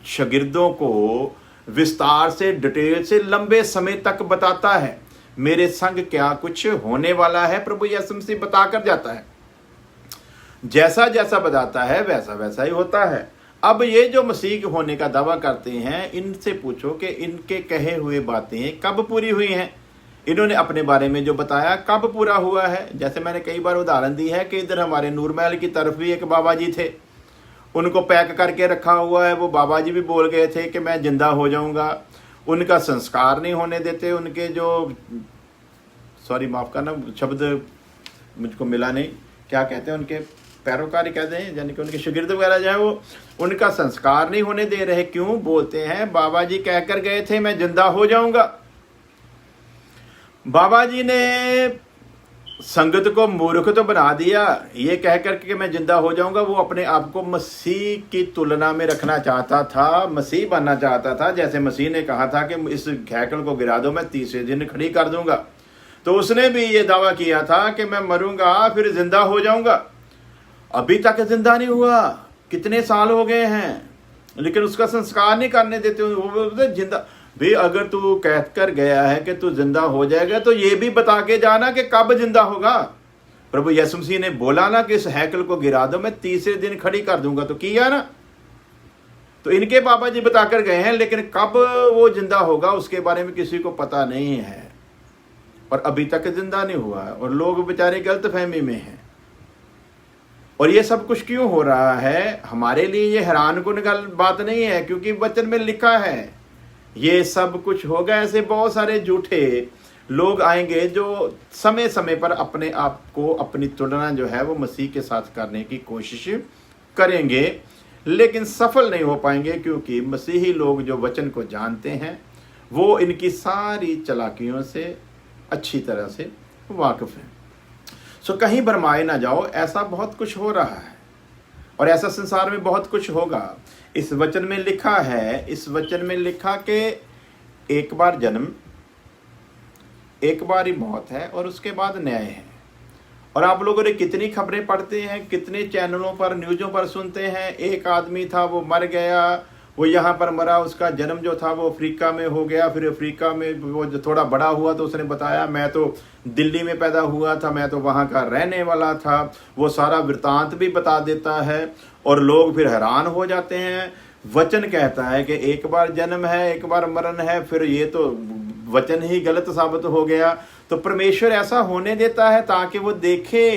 शागिर्दों को विस्तार से, डिटेल से, लंबे समय तक बताता है। मेरे संग क्या कुछ होने वाला है प्रभु यीशु मसीह बताकर जाता है। जैसा जैसा बताता है वैसा वैसा ही होता है। अब ये जो मसीह होने का दावा करते हैं, इनसे पूछो कि इनके कहे हुए बातें कब पूरी हुई हैं। इन्होंने अपने बारे में जो बताया कब पूरा हुआ है। जैसे मैंने कई बार उदाहरण दी है कि इधर हमारे नूरमहल की तरफ भी एक बाबा जी थे, उनको पैक करके रखा हुआ है। वो बाबा जी भी बोल गए थे कि मैं जिंदा हो जाऊंगा। उनका संस्कार नहीं होने देते। उनके जो, सॉरी माफ करना शब्द मुझको मिला नहीं, क्या कहते हैं उनके, पैरोकारी कहते हैं, यानी कि उनके शागिर्द वगैरह जो है वो उनका संस्कार नहीं होने दे रहे। क्यों? बोलते हैं बाबा जी कहकर गए थे मैं जिंदा हो जाऊंगा। बाबा जी ने संगत को मूर्ख तो बना दिया, ये कह कर के मैं जिंदा हो जाऊंगा। वो अपने आप को मसीह की तुलना में रखना चाहता था, मसीह बनना चाहता था। जैसे मसीह ने कहा था कि इस हैकल को गिरा दो, मैं तीसरे दिन खड़ी कर दूंगा, तो उसने भी ये दावा किया था कि मैं मरूंगा फिर जिंदा हो जाऊंगा। अभी तक जिंदा नहीं हुआ, कितने साल हो गए हैं, लेकिन उसका संस्कार नहीं करने देते। वो जिंदा भी, अगर तू कह कर गया है कि तू जिंदा हो जाएगा तो ये भी बता के जाना कि कब जिंदा होगा। प्रभु यीशु मसीह ने बोला ना कि इस हैकल को गिरा दो, मैं तीसरे दिन खड़ी कर दूंगा, तो किया ना। तो इनके बाबा जी बताकर गए हैं, लेकिन कब वो जिंदा होगा उसके बारे में किसी को पता नहीं है, और अभी तक जिंदा नहीं हुआ, और लोग बेचारे गलतफहमी में हैं। और ये सब कुछ क्यों हो रहा है? हमारे लिए ये हैरान कुन बात नहीं है, क्योंकि वचन में लिखा है ये सब कुछ होगा। ऐसे बहुत सारे झूठे लोग आएंगे जो समय समय पर अपने आप को, अपनी तुलना जो है वो मसीह के साथ करने की कोशिश करेंगे, लेकिन सफल नहीं हो पाएंगे, क्योंकि मसीही लोग जो वचन को जानते हैं वो इनकी सारी चालाकियों से अच्छी तरह से वाकिफ हैं। सो कहीं भरमाए ना जाओ, ऐसा बहुत कुछ हो रहा है और ऐसा संसार में बहुत कुछ होगा। इस वचन में लिखा है, इस वचन में लिखा कि एक बार जन्म, एक बार ही मौत है और उसके बाद न्याय है। और आप लोगों ने कितनी खबरें पढ़ते हैं, कितने चैनलों पर, न्यूज़ों पर सुनते हैं, एक आदमी था वो मर गया, वो यहाँ पर मरा, उसका जन्म जो था वो अफ्रीका में हो गया, फिर अफ्रीका में वो जो थोड़ा बड़ा हुआ तो उसने बताया मैं तो दिल्ली में पैदा हुआ था, मैं तो वहाँ का रहने वाला था। वो सारा वृतांत भी बता देता है और लोग फिर हैरान हो जाते हैं। वचन कहता है कि एक बार जन्म है, एक बार मरण है, फिर ये तो वचन ही गलत साबित हो गया। तो परमेश्वर ऐसा होने देता है ताकि वो देखे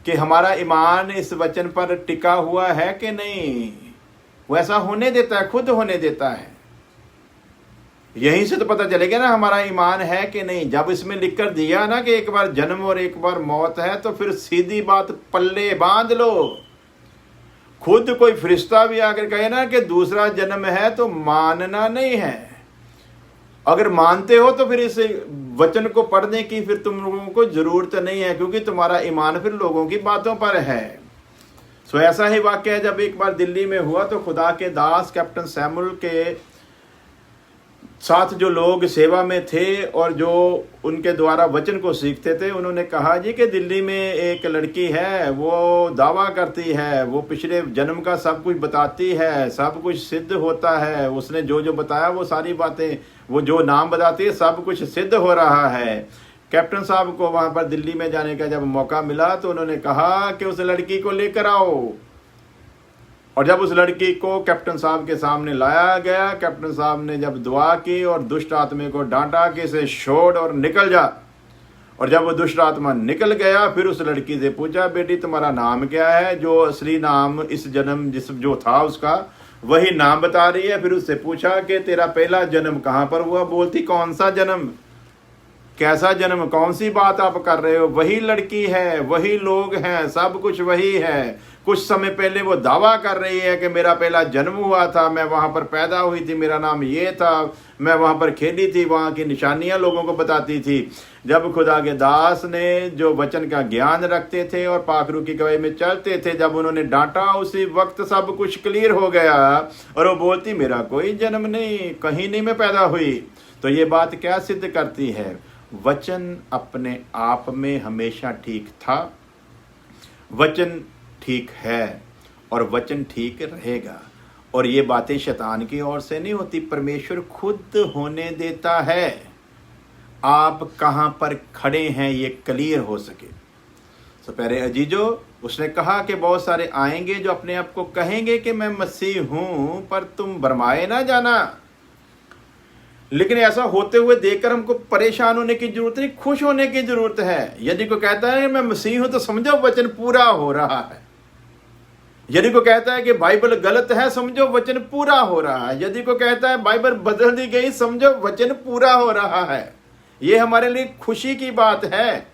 कि हमारा ईमान इस वचन पर टिका हुआ है कि नहीं। वैसा होने देता है, खुद होने देता है। यहीं से तो पता चलेगा ना हमारा ईमान है कि नहीं। जब इसमें लिखकर दिया ना कि एक बार जन्म और एक बार मौत है, तो फिर सीधी बात पल्ले बांध लो। खुद कोई फरिश्ता भी आकर कहे ना कि दूसरा जन्म है तो मानना नहीं है। अगर मानते हो तो फिर इस वचन को पढ़ने की फिर तुम लोगों को जरूरत नहीं है, क्योंकि तुम्हारा ईमान फिर लोगों की बातों पर है। सो ऐसा ही वाक्य है, जब एक बार दिल्ली में हुआ तो खुदा के दास कैप्टन सैमुअल के साथ जो लोग सेवा में थे और जो उनके द्वारा वचन को सीखते थे, उन्होंने कहा जी कि दिल्ली में एक लड़की है, वो दावा करती है, वो पिछले जन्म का सब कुछ बताती है, सब कुछ सिद्ध होता है, उसने जो जो बताया वो सारी बातें, वो जो नाम बताती है सब कुछ सिद्ध हो रहा है। कैप्टन साहब को वहाँ पर दिल्ली में जाने का जब मौका मिला तो उन्होंने कहा कि उस लड़की को लेकर आओ। और जब उस लड़की को कैप्टन साहब के सामने लाया गया, कैप्टन साहब ने जब दुआ की और दुष्ट आत्मा को डांटा कि इसे छोड़ और निकल जा। और जब वो दुष्ट आत्मा निकल गया, फिर उस लड़की से पूछा बेटी तुम्हारा नाम क्या है? जो असली नाम इस जन्म जो था उसका वही नाम बता रही है। फिर उससे पूछा कि तेरा पहला जन्म कहाँ पर हुआ? बोलती कौन सा जन्म, कैसा जन्म, कौन सी बात आप कर रहे हो? वही लड़की है, वही लोग हैं, सब कुछ वही है। कुछ समय पहले वो दावा कर रही है कि मेरा पहला जन्म हुआ था, मैं वहाँ पर पैदा हुई थी, मेरा नाम ये था, मैं वहाँ पर खेली थी, वहाँ की निशानियाँ लोगों को बताती थी। जब खुदा के दास ने जो वचन का ज्ञान रखते थे और पाखरू की गवाही में चलते थे, जब उन्होंने डांटा उसी वक्त सब कुछ क्लियर हो गया और वो बोलती मेरा कोई जन्म नहीं, कहीं नहीं मैं पैदा हुई। तो ये बात क्या सिद्ध करती है? वचन अपने आप में हमेशा ठीक था, वचन ठीक है और वचन ठीक रहेगा। और ये बातें शैतान की ओर से नहीं होती, परमेश्वर खुद होने देता है। आप कहाँ पर खड़े हैं ये क्लियर हो सके। तो प्यारे अजीजो, उसने कहा कि बहुत सारे आएंगे जो अपने आप को कहेंगे कि मैं मसीह हूं, पर तुम भरमाए ना जाना। लेकिन ऐसा होते हुए देखकर हमको परेशान होने की जरूरत नहीं, खुश होने की जरूरत है। यदि कोई कहता है मैं मसीह हूं तो समझो वचन पूरा हो रहा है। यदि कोई कहता है कि बाइबल गलत है, समझो वचन पूरा हो रहा है। यदि कोई कहता है बाइबल बदल दी गई, समझो वचन पूरा हो रहा है। ये हमारे लिए खुशी की बात है।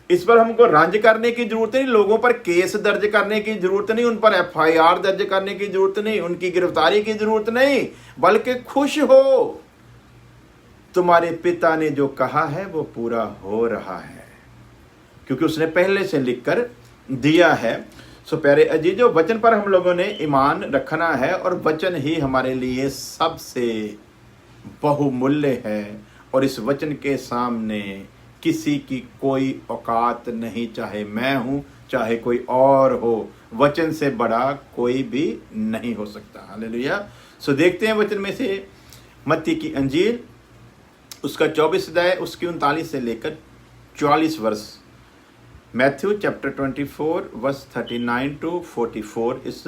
इस पर हमको रंज करने की जरूरत नहीं, लोगों पर केस दर्ज करने की जरूरत नहीं, उन पर FIR दर्ज करने की जरूरत नहीं, उनकी गिरफ्तारी की जरूरत नहीं, बल्कि खुश हो, तुम्हारे पिता ने जो कहा है वो पूरा हो रहा है, क्योंकि उसने पहले से लिखकर दिया है। सो प्यारे अजीजों, वचन पर हम लोगों ने ईमान रखना है और वचन ही हमारे लिए सबसे बहुमूल्य है, और इस वचन के सामने किसी की कोई औकात नहीं, चाहे मैं हूं चाहे कोई और हो, वचन से बड़ा कोई भी नहीं हो सकता। हालेलुया। सो देखते हैं वचन में से मत्ती की अंजील उसका 24 अध्याय उसकी 39 से लेकर 44 वर्ष, मैथ्यू चैप्टर 24 वर्स 39 टू 44। इस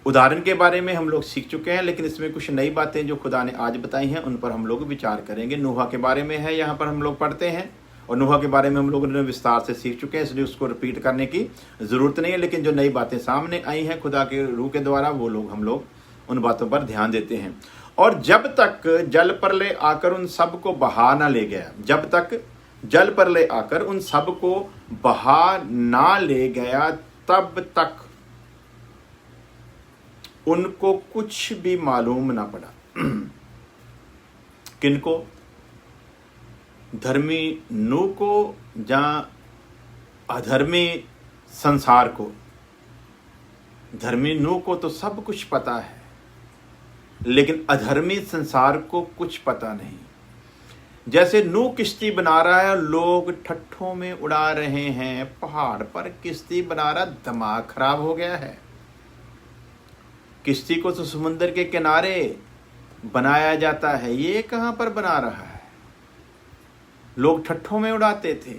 उदाहरण के बारे में हम लोग सीख चुके हैं, लेकिन इसमें कुछ नई बातें जो खुदा ने आज बताई हैं उन पर हम लोग विचार करेंगे। नूहा के बारे में है, यहाँ पर हम लोग पढ़ते हैं, और नूहा के बारे में हम लोगों ने विस्तार से सीख चुके हैं, इसलिए उसको रिपीट करने की ज़रूरत नहीं है। लेकिन जो नई बातें सामने आई हैं खुदा के रूह के द्वारा, वो लोग हम लोग उन बातों पर ध्यान देते हैं। और जब तक जल प्रलय आकर उन सब को बहा ना ले गया, जब तक जल प्रलय आकर उन सब को बहा ना ले गया, तब तक उनको कुछ भी मालूम ना पड़ा। किनको? धर्मी नूह को या अधर्मी संसार को? धर्मी नूह को तो सब कुछ पता है, लेकिन अधर्मी संसार को कुछ पता नहीं। जैसे नूह किश्ती बना रहा है, लोग ठट्ठों में उड़ा रहे हैं, पहाड़ पर किश्ती बना रहा, दिमाग खराब हो गया है। किश्ती को तो समुद्र के किनारे बनाया जाता है, ये कहां पर बना रहा है? लोग ठट्ठों में उड़ाते थे,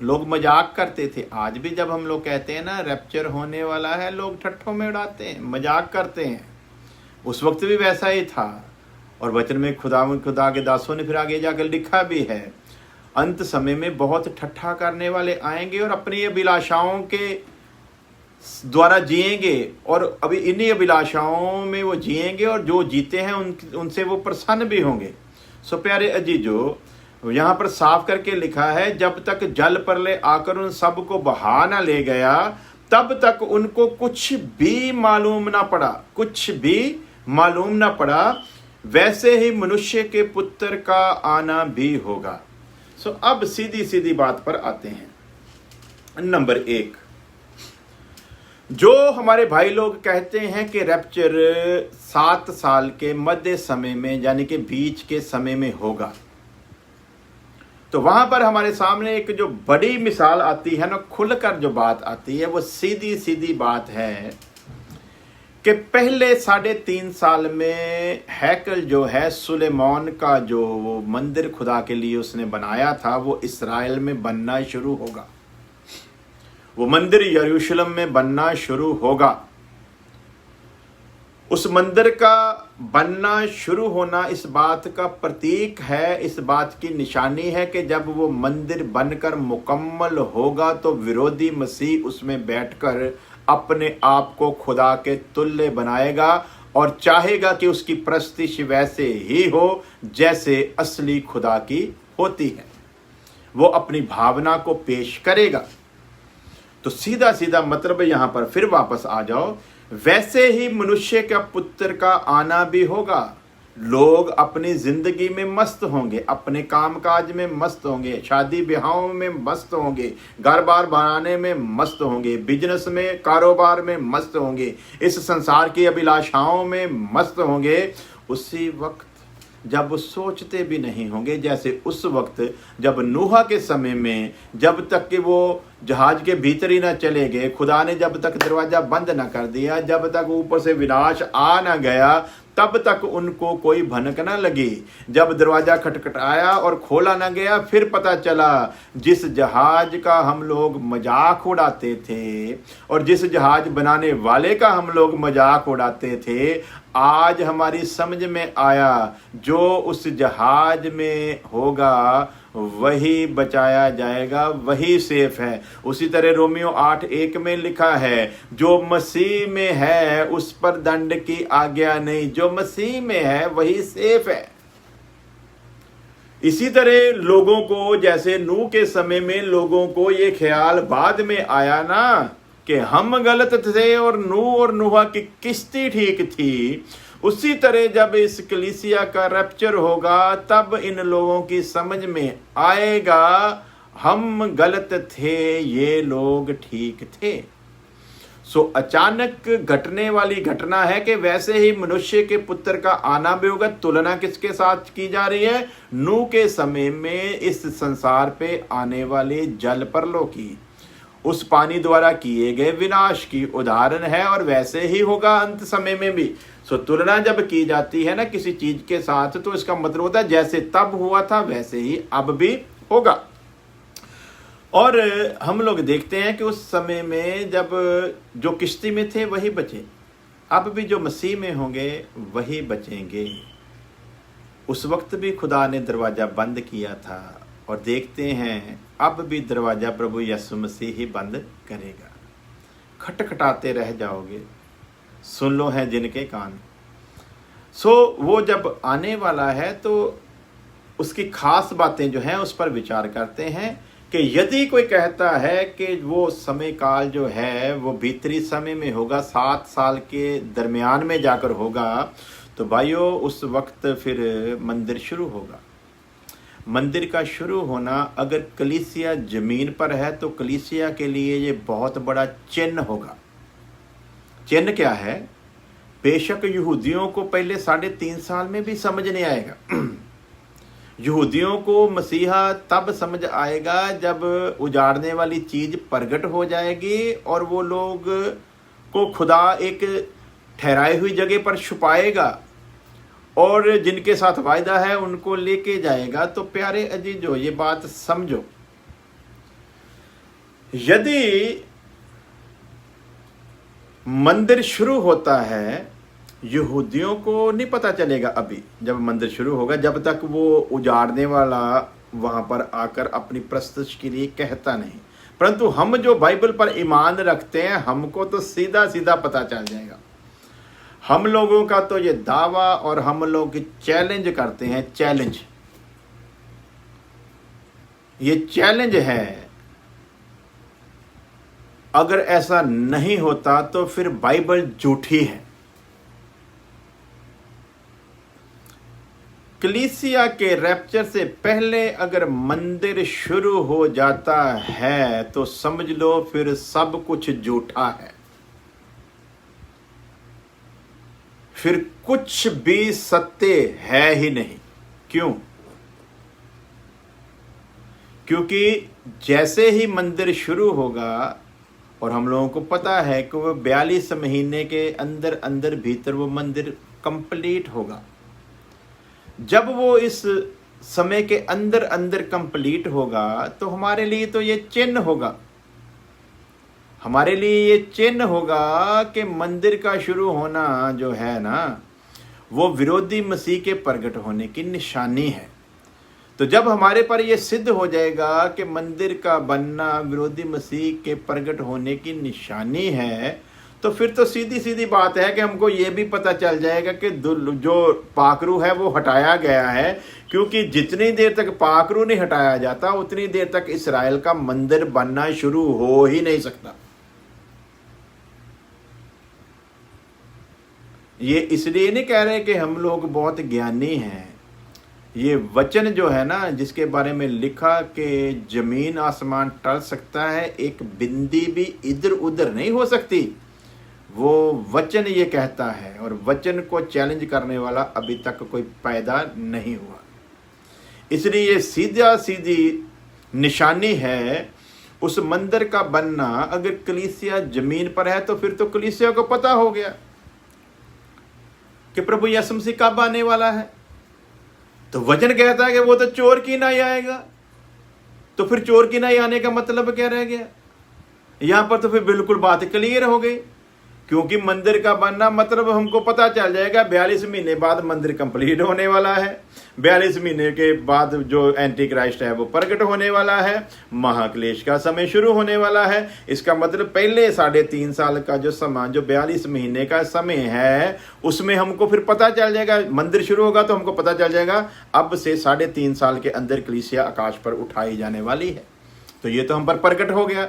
लोग मजाक करते थे। आज भी जब हम लोग कहते हैं ना रैप्चर होने वाला है, लोग ठट्ठों में उड़ाते हैं, मजाक करते हैं। उस वक्त भी वैसा ही था, और वचन में खुदा के दासों ने फिर आगे जाकर लिखा भी है, अंत समय में बहुत ठट्ठा करने वाले आएंगे और अपनी अभिलाषाओं के द्वारा जिएंगे, और अभी इन्हीं अभिलाषाओं में वो जिएंगे, और जो जीते हैं उनसे वो प्रसन्न भी होंगे। सो प्यारे अजीजो, यहाँ पर साफ करके लिखा है, जब तक जल प्रलय आकर उन सब को बहा ना ले गया, तब तक उनको कुछ भी मालूम ना पड़ा, कुछ भी मालूम ना पड़ा। वैसे ही मनुष्य के पुत्र का आना भी होगा। सो अब सीधी सीधी बात पर आते हैं। नंबर 1, जो हमारे भाई लोग कहते हैं कि रैप्चर 7 साल के मध्य समय में, यानी कि बीच के समय में होगा, तो वहां पर हमारे सामने एक जो बड़ी मिसाल आती है ना, खुलकर जो बात आती है, वो सीधी सीधी बात है कि पहले 3.5 साल में हैकल जो है सुलेमान का, जो मंदिर खुदा के लिए उसने बनाया था, वो इस्राएल में बनना शुरू होगा। वो मंदिर यरूशलेम में बनना शुरू होगा। उस मंदिर का बनना शुरू होना इस बात का प्रतीक है, इस बात की निशानी है कि जब वो मंदिर बनकर मुकम्मल होगा तो विरोधी मसीह उसमें बैठकर अपने आप को खुदा के तुल्य बनाएगा और चाहेगा कि उसकी प्रस्तिश वैसे ही हो जैसे असली खुदा की होती है। वो अपनी भावना को पेश करेगा। तो सीधा सीधा मतलब यहां पर फिर वापस आ जाओ, वैसे ही मनुष्य का पुत्र का आना भी होगा। लोग अपनी जिंदगी में मस्त होंगे, अपने कामकाज में मस्त होंगे, शादी ब्याहों में मस्त होंगे, घर बार बनाने में मस्त होंगे, बिजनेस में, कारोबार में मस्त होंगे, इस संसार की अभिलाषाओं में मस्त होंगे। उसी वक्त जब वो सोचते भी नहीं होंगे, जैसे उस वक्त जब नूहा के समय में, जब तक कि वो जहाज के भीतर ही ना चले गए, खुदा ने जब तक दरवाजा बंद ना कर दिया, जब तक ऊपर से विनाश आ ना गया, तब तक उनको कोई भनक ना लगी। जब दरवाजा खटखटाया और खोला ना गया, फिर पता चला जिस जहाज का हम लोग मजाक उड़ाते थे और जिस जहाज बनाने वाले का हम लोग मजाक उड़ाते थे, आज हमारी समझ में आया जो उस जहाज में होगा वही बचाया जाएगा, वही सेफ है। उसी तरह रोमियो 8:1 में लिखा है, जो मसीह में है उस पर दंड की आज्ञा नहीं, जो मसीह में है वही सेफ है। इसी तरह लोगों को, जैसे नूह के समय में लोगों को ये ख्याल बाद में आया ना कि हम गलत थे और नूह की किश्ती ठीक थी, उसी तरह जब इस कलीसिया का रैप्चर होगा तब इन लोगों की समझ में आएगा हम गलत थे, ये लोग ठीक थे। सो अचानक घटने वाली घटना है कि वैसे ही मनुष्य के पुत्र का आना भी होगा। तुलना किसके साथ की जा रही है? नूह के समय में इस संसार पे आने वाले जल प्रलय की, उस पानी द्वारा किए गए विनाश की उदाहरण है, और वैसे ही होगा अंत समय में भी। सो तुलना जब की जाती है ना किसी चीज के साथ, तो इसका मतलब होता है जैसे तब हुआ था वैसे ही अब भी होगा। और हम लोग देखते हैं कि उस समय में जब जो किश्ती में थे वही बचे, अब भी जो मसीह में होंगे वही बचेंगे। उस वक्त भी खुदा ने दरवाज़ा बंद किया था, और देखते हैं अब भी दरवाज़ा प्रभु यीशु मसीह ही बंद करेगा। खटखटाते रह जाओगे, सुन लो हैं जिनके कान। सो वो जब आने वाला है तो उसकी खास बातें जो हैं उस पर विचार करते हैं कि यदि कोई कहता है कि वो समय काल जो है वो भीतरी समय में होगा, 7 साल के दरमियान में जाकर होगा, तो भाइयों उस वक्त फिर मंदिर शुरू होगा। मंदिर का शुरू होना अगर कलीसिया जमीन पर है तो कलीसिया के लिए ये बहुत बड़ा चिन्ह होगा। चिन्ह क्या है? बेशक यहूदियों को पहले 3.5 साल में भी समझ नहीं आएगा। यहूदियों को मसीहा तब समझ आएगा जब उजाड़ने वाली चीज प्रकट हो जाएगी और वो लोग को खुदा एक ठहराई हुई जगह पर छुपाएगा और जिनके साथ वायदा है उनको लेके जाएगा। तो प्यारे अजीजों, ये बात समझो, यदि मंदिर शुरू होता है, यहूदियों को नहीं पता चलेगा अभी जब मंदिर शुरू होगा, जब तक वो उजाड़ने वाला वहां पर आकर अपनी प्रस्तुति के लिए कहता नहीं। परंतु हम जो बाइबल पर ईमान रखते हैं, हमको तो सीधा सीधा पता चल जाएगा। हम लोगों का तो ये दावा, और हम लोग चैलेंज करते हैं, चैलेंज, ये चैलेंज है। अगर ऐसा नहीं होता तो फिर बाइबल झूठी है। कलीसिया के रैप्चर से पहले अगर मंदिर शुरू हो जाता है तो समझ लो फिर सब कुछ झूठा है, फिर कुछ भी सत्य है ही नहीं। क्यों? क्योंकि जैसे ही मंदिर शुरू होगा, और हम लोगों को पता है कि वो 42 महीने के अंदर अंदर भीतर वो मंदिर कंप्लीट होगा। जब वो इस समय के अंदर अंदर कंप्लीट होगा तो हमारे लिए तो ये चिन्ह होगा, हमारे लिए ये चिन्ह होगा कि मंदिर का शुरू होना जो है ना, वो विरोधी मसीह के प्रकट होने की निशानी है। तो जब हमारे पर यह सिद्ध हो जाएगा कि मंदिर का बनना विरोधी मसीह के प्रकट होने की निशानी है, तो फिर तो सीधी सीधी बात है कि हमको ये भी पता चल जाएगा कि जो पाकरू है वो हटाया गया है। क्योंकि जितनी देर तक पाकरू नहीं हटाया जाता उतनी देर तक इस्राएल का मंदिर बनना शुरू हो ही नहीं सकता। ये इसलिए नहीं कह रहे कि हम लोग बहुत ज्ञानी हैं। ये वचन जो है ना, जिसके बारे में लिखा कि जमीन आसमान टल सकता है, एक बिंदी भी इधर उधर नहीं हो सकती, वो वचन ये कहता है। और वचन को चैलेंज करने वाला अभी तक कोई पैदा नहीं हुआ। इसलिए ये सीधा सीधी निशानी है उस मंदिर का बनना। अगर कलीसिया जमीन पर है तो फिर तो कलीसिया को पता हो गया कि प्रभु यीशु मसीह कब आने वाला है। तो वचन कहता है कि वो तो चोर की नहीं आएगा। तो फिर चोर की नहीं आने का मतलब क्या रह गया? यहां पर तो फिर बिल्कुल बात क्लियर हो गई क्योंकि मंदिर का बनना मतलब हमको पता चल जाएगा 42 महीने बाद मंदिर कंप्लीट होने वाला है, 42 महीने के बाद जो एंटी क्राइस्ट है वो प्रकट होने वाला है, महाक्लेश का समय शुरू होने वाला है। इसका मतलब पहले 3.5 साल का जो समय, जो 42 महीने का समय है, उसमें हमको फिर पता चल जाएगा, मंदिर शुरू होगा तो हमको पता चल जाएगा अब से 3.5 साल के अंदर कलीसिया आकाश पर उठाई जाने वाली है। तो ये तो हम पर प्रकट हो गया,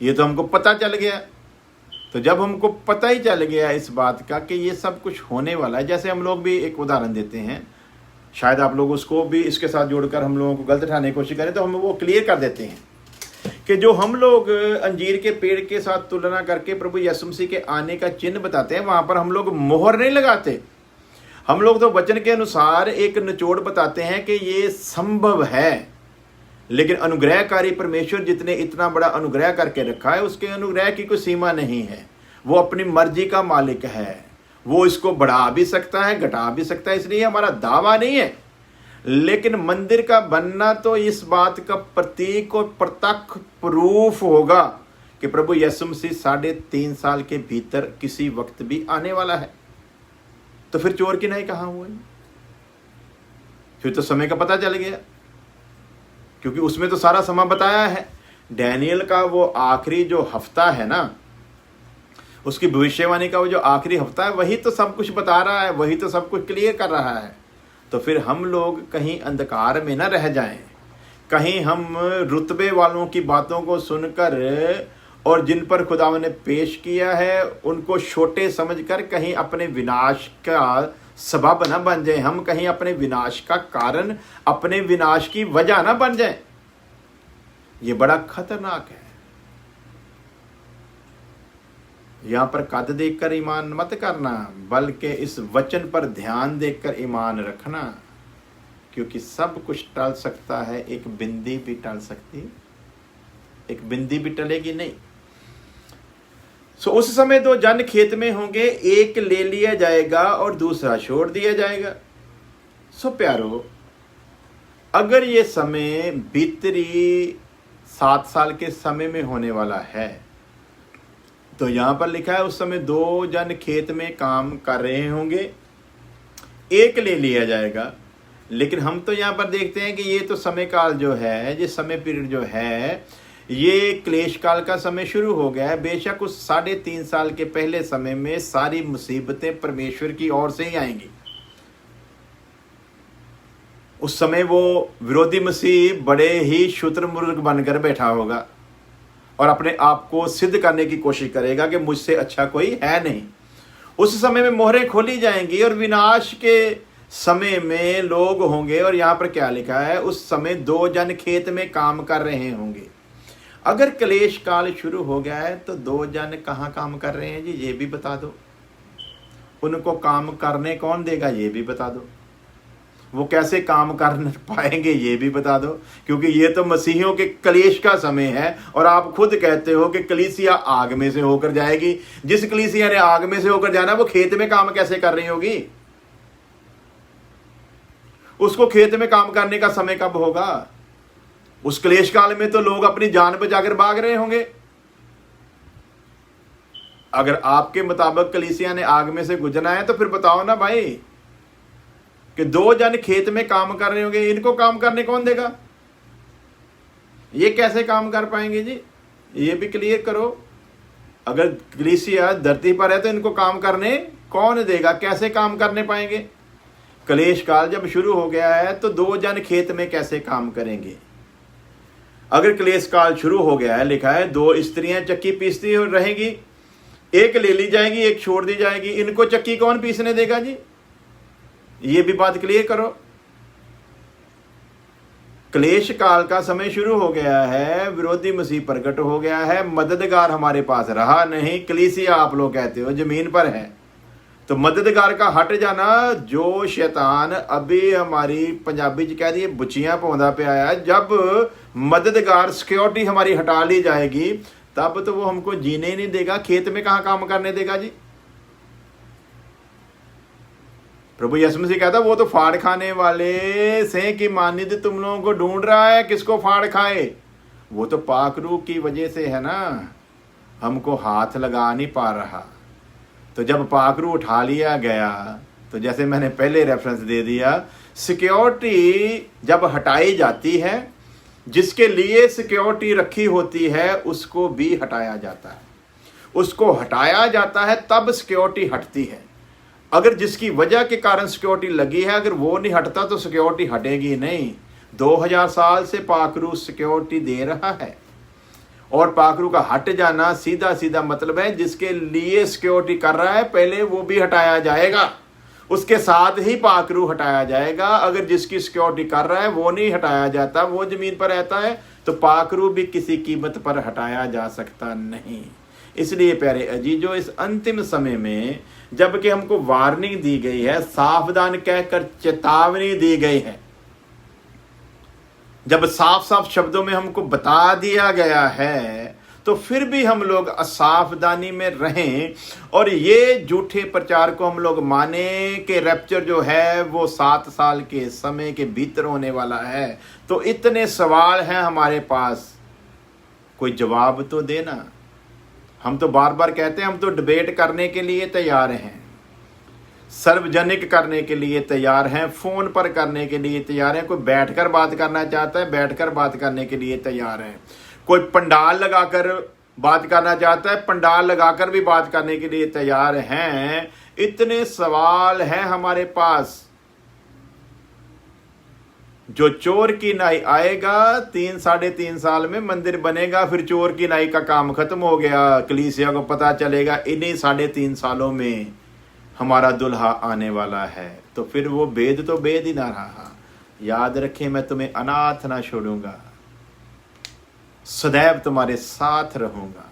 ये तो हमको पता चल गया। तो जब हमको पता ही चल गया इस बात का कि ये सब कुछ होने वाला है, जैसे हम लोग भी एक उदाहरण देते हैं, शायद आप लोग उसको भी इसके साथ जोड़कर हम लोगों को गलत उठाने की कोशिश करें तो हम वो क्लियर कर देते हैं कि जो हम लोग अंजीर के पेड़ के साथ तुलना करके प्रभु यीशु मसीह के आने का चिन्ह बताते हैं, वहां पर हम लोग मोहर नहीं लगाते। हम लोग तो वचन के अनुसार एक निचोड़ बताते हैं कि ये संभव है, लेकिन अनुग्रहकारी परमेश्वर जितने इतना बड़ा अनुग्रह करके रखा है, उसके अनुग्रह की कोई सीमा नहीं है। वो अपनी मर्जी का मालिक है, वो इसको बढ़ा भी सकता है, घटा भी सकता है, इसलिए हमारा दावा नहीं है। लेकिन मंदिर का बनना तो इस बात का प्रतीक और प्रत्यक्ष प्रूफ होगा कि प्रभु यीशु मसीह 3.5 साल के भीतर किसी वक्त भी आने वाला है। तो फिर चोर की नहीं कहाँ हुआ, फिर तो समय का पता चल गया, क्योंकि उसमें तो सारा समय बताया है। डैनियल का वो आखिरी जो हफ्ता है ना, उसकी भविष्यवाणी का वो जो आखिरी हफ्ता है, वही तो सब कुछ बता रहा है, वही तो सब कुछ क्लियर कर रहा है। तो फिर हम लोग कहीं अंधकार में न रह जाएं, कहीं हम रुतबे वालों की बातों को सुनकर और जिन पर खुदावन ने पेश किया है उनको छोटे समझकर कहीं अपने विनाश का सबब न बन जाए, हम कहीं अपने विनाश का कारण, अपने विनाश की वजह न बन जाए। ये बड़ा खतरनाक है। यहां पर कद देखकर ईमान मत करना, बल्कि इस वचन पर ध्यान देकर ईमान रखना, क्योंकि सब कुछ टल सकता है, एक बिंदी भी टल सकती है, एक बिंदी भी टलेगी नहीं। सो उस समय 2 जन खेत में होंगे, एक ले लिया जाएगा और दूसरा छोड़ दिया जाएगा। सो प्यारो, अगर ये समय भीतरी 7 साल के समय में होने वाला है, तो यहां पर लिखा है उस समय 2 जन खेत में काम कर रहे होंगे, एक ले लिया जाएगा। लेकिन हम तो यहां पर देखते हैं कि ये तो समय काल जो है, ये समय पीरियड जो है, ये क्लेश काल का समय शुरू हो गया है। बेशक उस 3.5 साल के पहले समय में सारी मुसीबतें परमेश्वर की ओर से ही आएंगी। उस समय वो विरोधी मसीह बड़े ही शुतुरमुर्ग बनकर बैठा होगा और अपने आप को सिद्ध करने की कोशिश करेगा कि मुझसे अच्छा कोई है नहीं। उस समय में मोहरें खोली जाएंगी और विनाश के समय में लोग होंगे। और यहाँ पर क्या लिखा है, उस समय 2 जन खेत में काम कर रहे होंगे। अगर क्लेश काल शुरू हो गया है तो 2 जन कहाँ काम कर रहे हैं जी, ये भी बता दो। उनको काम करने कौन देगा, ये भी बता दो। वो कैसे काम कर पाएंगे, ये भी बता दो, क्योंकि ये तो मसीहियों के क्लेश का समय है। और आप खुद कहते हो कि कलीसिया आग में से होकर जाएगी। जिस कलीसिया ने आग में से होकर जाना, वो खेत में काम कैसे कर रही होगी? उसको खेत में काम करने का समय कब होगा? उस क्लेश काल में तो लोग अपनी जान बचाकर भाग रहे होंगे। अगर आपके मुताबिक कलीसिया ने आग में से गुजरना है तो फिर बताओ ना भाई कि 2 जन खेत में काम कर रहे होंगे, इनको काम करने कौन देगा? ये कैसे काम कर पाएंगे जी? ये भी क्लियर करो। अगर कलीसिया धरती पर है तो इनको काम करने कौन देगा? कैसे काम करने पाएंगे? क्लेश काल जब शुरू हो गया है तो 2 जन खेत में कैसे काम करेंगे? अगर क्लेश काल शुरू हो गया है, लिखा है 2 स्त्रियां चक्की पीसती रहेंगी, एक ले ली जाएगी, एक छोड़ दी जाएगी। इनको चक्की कौन पीसने देगा जी? ये भी बात क्लियर करो। क्लेश काल का समय शुरू हो गया है, विरोधी मसीह प्रकट हो गया है, मददगार हमारे पास रहा नहीं। कलीसिया आप लोग कहते हो जमीन पर है, तो मददगार का हट जाना, जो शैतान अभी हमारी पंजाबी च कह दिए बुचियां पौधा पे आया, जब मददगार सिक्योरिटी हमारी हटा ली जाएगी तब तो वो हमको जीने ही नहीं देगा। खेत में कहाँ काम करने देगा जी? प्रभु यीशु मसीह कहता वो तो फाड़ खाने वाले से की मानिद तुम लोगों को ढूंढ रहा है। किसको फाड़ खाए? वो तो पाक रूह की वजह से है ना। हमको हाथ लगा नहीं पा रहा। तो जब पाखरू उठा लिया गया, तो जैसे मैंने पहले रेफरेंस दे दिया, सिक्योरिटी जब हटाई जाती है, जिसके लिए सिक्योरिटी रखी होती है उसको भी हटाया जाता है। उसको हटाया जाता है तब सिक्योरिटी हटती है। अगर जिसकी वजह के कारण सिक्योरिटी लगी है, अगर वो नहीं हटता तो सिक्योरिटी हटेगी नहीं। 2000 साल से पाखरू सिक्योरिटी दे रहा है, और पाखरू का हट जाना सीधा सीधा मतलब है जिसके लिए सिक्योरिटी कर रहा है पहले वो भी हटाया जाएगा, उसके साथ ही पाखरू हटाया जाएगा। अगर जिसकी सिक्योरिटी कर रहा है वो नहीं हटाया जाता, वो जमीन पर रहता है, तो पाखरू भी किसी कीमत पर हटाया जा सकता नहीं। इसलिए प्यारे अजीजों, इस अंतिम समय में जबकि हमको वार्निंग दी गई है, सावधान कहकर चेतावनी दी गई है, जब साफ साफ शब्दों में हमको बता दिया गया है, तो फिर भी हम लोग असावधानी में रहें और ये झूठे प्रचार को हम लोग माने कि रैप्चर जो है वो 7 साल के समय के भीतर होने वाला है। तो इतने सवाल हैं हमारे पास, कोई जवाब तो देना। हम तो बार बार कहते हैं हम तो डिबेट करने के लिए तैयार हैं, सार्वजनिक करने के लिए तैयार हैं, फोन पर करने के लिए तैयार हैं। कोई बैठकर बात करना चाहता है, बैठकर बात करने के लिए तैयार है। कोई पंडाल लगाकर बात करना चाहता है, पंडाल लगाकर भी बात करने के लिए तैयार हैं। इतने सवाल हैं हमारे पास। जो चोर की नाई आएगा, 3-3.5 साल में मंदिर बनेगा, फिर चोर की नाई का काम खत्म हो गया। कलीसिया को पता चलेगा इन्हीं 3.5 सालों में हमारा दुल्हा आने वाला है, तो फिर वो भेद तो भेद ही ना रहा। याद रखें, मैं तुम्हें अनाथ ना छोड़ूंगा, सदैव तुम्हारे साथ रहूंगा।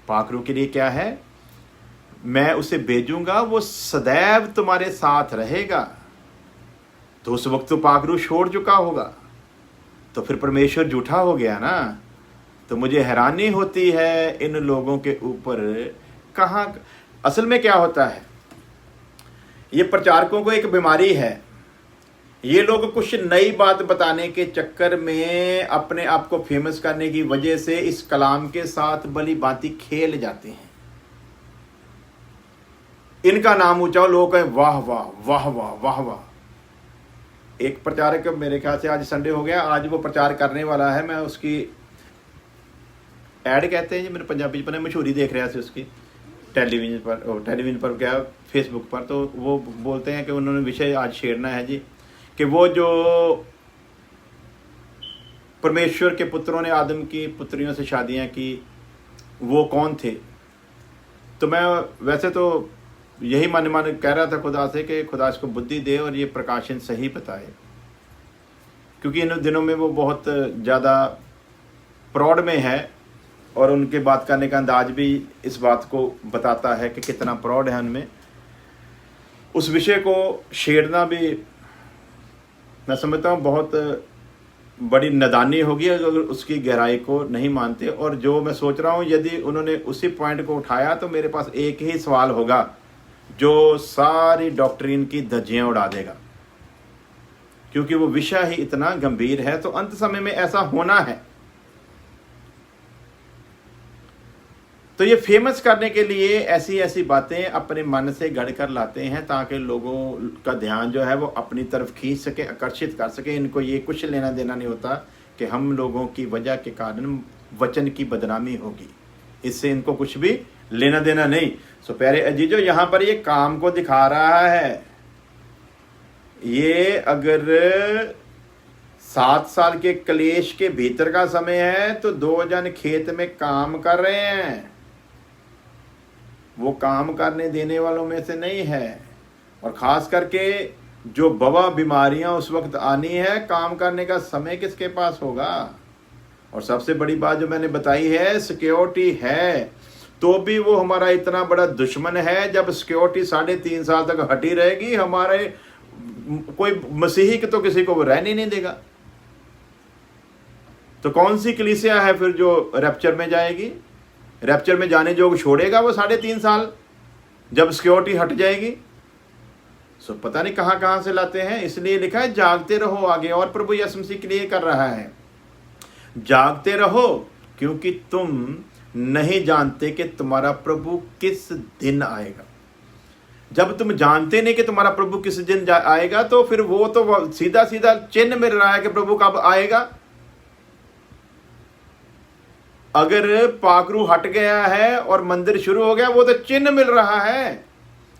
पाखरू के लिए क्या है? मैं उसे भेजूंगा, वो सदैव तुम्हारे साथ रहेगा। तो उस वक्त तो पाखरू छोड़ चुका होगा, तो फिर परमेश्वर झूठा हो गया ना। तो मुझे हैरानी होती है इन लोगों के ऊपर। कहाँ असल में क्या होता है, ये प्रचारकों को एक बीमारी है। ये लोग कुछ नई बात बताने के चक्कर में अपने आप को फेमस करने की वजह से इस कलाम के साथ भली भांति खेल जाते हैं। इनका नाम ऊंचा, लोग कहें वाह वाह वाह वाह वाह वाह। एक प्रचारक, मेरे ख्याल से आज संडे हो गया, आज वो प्रचार करने वाला है। मैं उसकी एड कहते हैं जी, मैंने पंजाबी पर मशहूरी देख रहा था उसकी टेलीविजन पर क्या फेसबुक पर। तो वो बोलते हैं कि उन्होंने विषय आज छेड़ना है जी, कि वो जो परमेश्वर के पुत्रों ने आदम की पुत्रियों से शादियां की, वो कौन थे। तो मैं वैसे तो यही मन कह रहा था खुदा से कि खुदा इसको बुद्धि दे और ये प्रकाशन सही बताए, क्योंकि इन दिनों में वो बहुत ज़्यादा प्रौढ़ में है और उनके बात करने का अंदाज भी इस बात को बताता है कि कितना प्रौढ़ है उनमें। उस विषय को छेड़ना भी मैं समझता हूँ बहुत बड़ी नादानी होगी अगर उसकी गहराई को नहीं मानते। और जो मैं सोच रहा हूँ, यदि उन्होंने उसी पॉइंट को उठाया तो मेरे पास एक ही सवाल होगा जो सारी डॉक्ट्रिन की धज्जियां उड़ा देगा, क्योंकि वो विषय ही इतना गंभीर है। तो अंत समय में ऐसा होना है। तो ये फेमस करने के लिए ऐसी ऐसी बातें अपने मन से गढ़ कर लाते हैं ताकि लोगों का ध्यान जो है वो अपनी तरफ खींच सके, आकर्षित कर सके। इनको ये कुछ लेना देना नहीं होता कि हम लोगों की वजह के कारण वचन की बदनामी होगी, इससे इनको कुछ भी लेना देना नहीं। सो प्यारे अजीजों, यहाँ पर ये काम को दिखा रहा है। ये अगर 7 साल के कलेश के भीतर का समय है तो 2 जन खेत में काम कर रहे हैं, वो काम करने देने वालों में से नहीं है। और ख़ास करके जो बवा बीमारियां उस वक्त आनी है, काम करने का समय किसके पास होगा। और सबसे बड़ी बात जो मैंने बताई है, सिक्योरिटी है तो भी वो हमारा इतना बड़ा दुश्मन है। जब सिक्योरिटी 3.5 साल तक हटी रहेगी, हमारे कोई मसीही के तो किसी को वो रहने नहीं देगा। तो कौन सी कलीसिया है फिर जो रैप्चर में जाएगी? रैप्चर में जाने जो छोड़ेगा वो 3.5 साल, जब सिक्योरिटी हट जाएगी। सो पता नहीं कहां कहां से लाते हैं। इसलिए लिखा है जागते रहो आगे, और प्रभु यीशु मसीह के लिए कर रहा है, जागते रहो क्योंकि तुम नहीं जानते कि तुम्हारा प्रभु किस दिन आएगा। जब तुम जानते नहीं कि तुम्हारा प्रभु किस दिन आएगा, तो फिर वो तो सीधा सीधा चिन्ह मिल रहा है कि प्रभु कब आएगा। अगर पाखरू हट गया है और मंदिर शुरू हो गया, वो तो चिन्ह मिल रहा है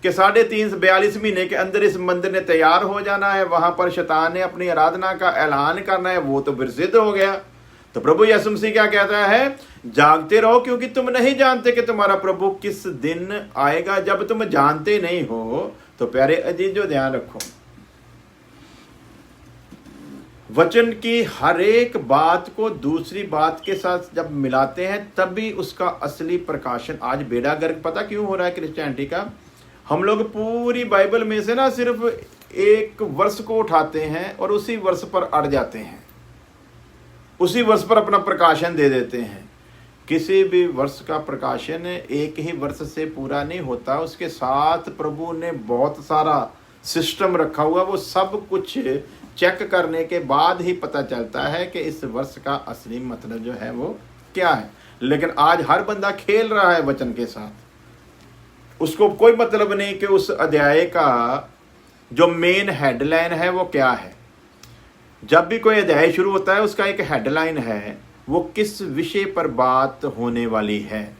कि 342 महीने के अंदर इस मंदिर ने तैयार हो जाना है, वहां पर शैतान ने अपनी आराधना का ऐलान करना है, वो तो फिर सिद्ध हो गया। तो प्रभु यीशु मसीह क्या कहता है, जागते रहो क्योंकि तुम नहीं जानते कि तुम्हारा प्रभु किस दिन आएगा। जब तुम जानते नहीं हो तो प्यारे अजीजों ध्यान रखो, वचन की हर एक बात को दूसरी बात के साथ जब मिलाते हैं तभी उसका असली प्रकाशन। आज बेड़ा गर्क पता क्यों हो रहा है क्रिश्चियनिटी का? हम लोग पूरी बाइबल में से ना सिर्फ एक वर्ष को उठाते हैं और उसी वर्ष पर अड़ जाते हैं, उसी वर्ष पर अपना प्रकाशन दे देते हैं। किसी भी वर्ष का प्रकाशन एक ही वर्ष से पूरा नहीं होता, उसके साथ प्रभु ने बहुत सारा सिस्टम रखा हुआ। वो सब कुछ चेक करने के बाद ही पता चलता है कि इस वर्ष का असली मतलब जो है वो क्या है। लेकिन आज हर बंदा खेल रहा है वचन के साथ, उसको कोई मतलब नहीं कि उस अध्याय का जो मेन हेडलाइन है वो क्या है। जब भी कोई अध्याय शुरू होता है उसका एक हेडलाइन है, वो किस विषय पर बात होने वाली है।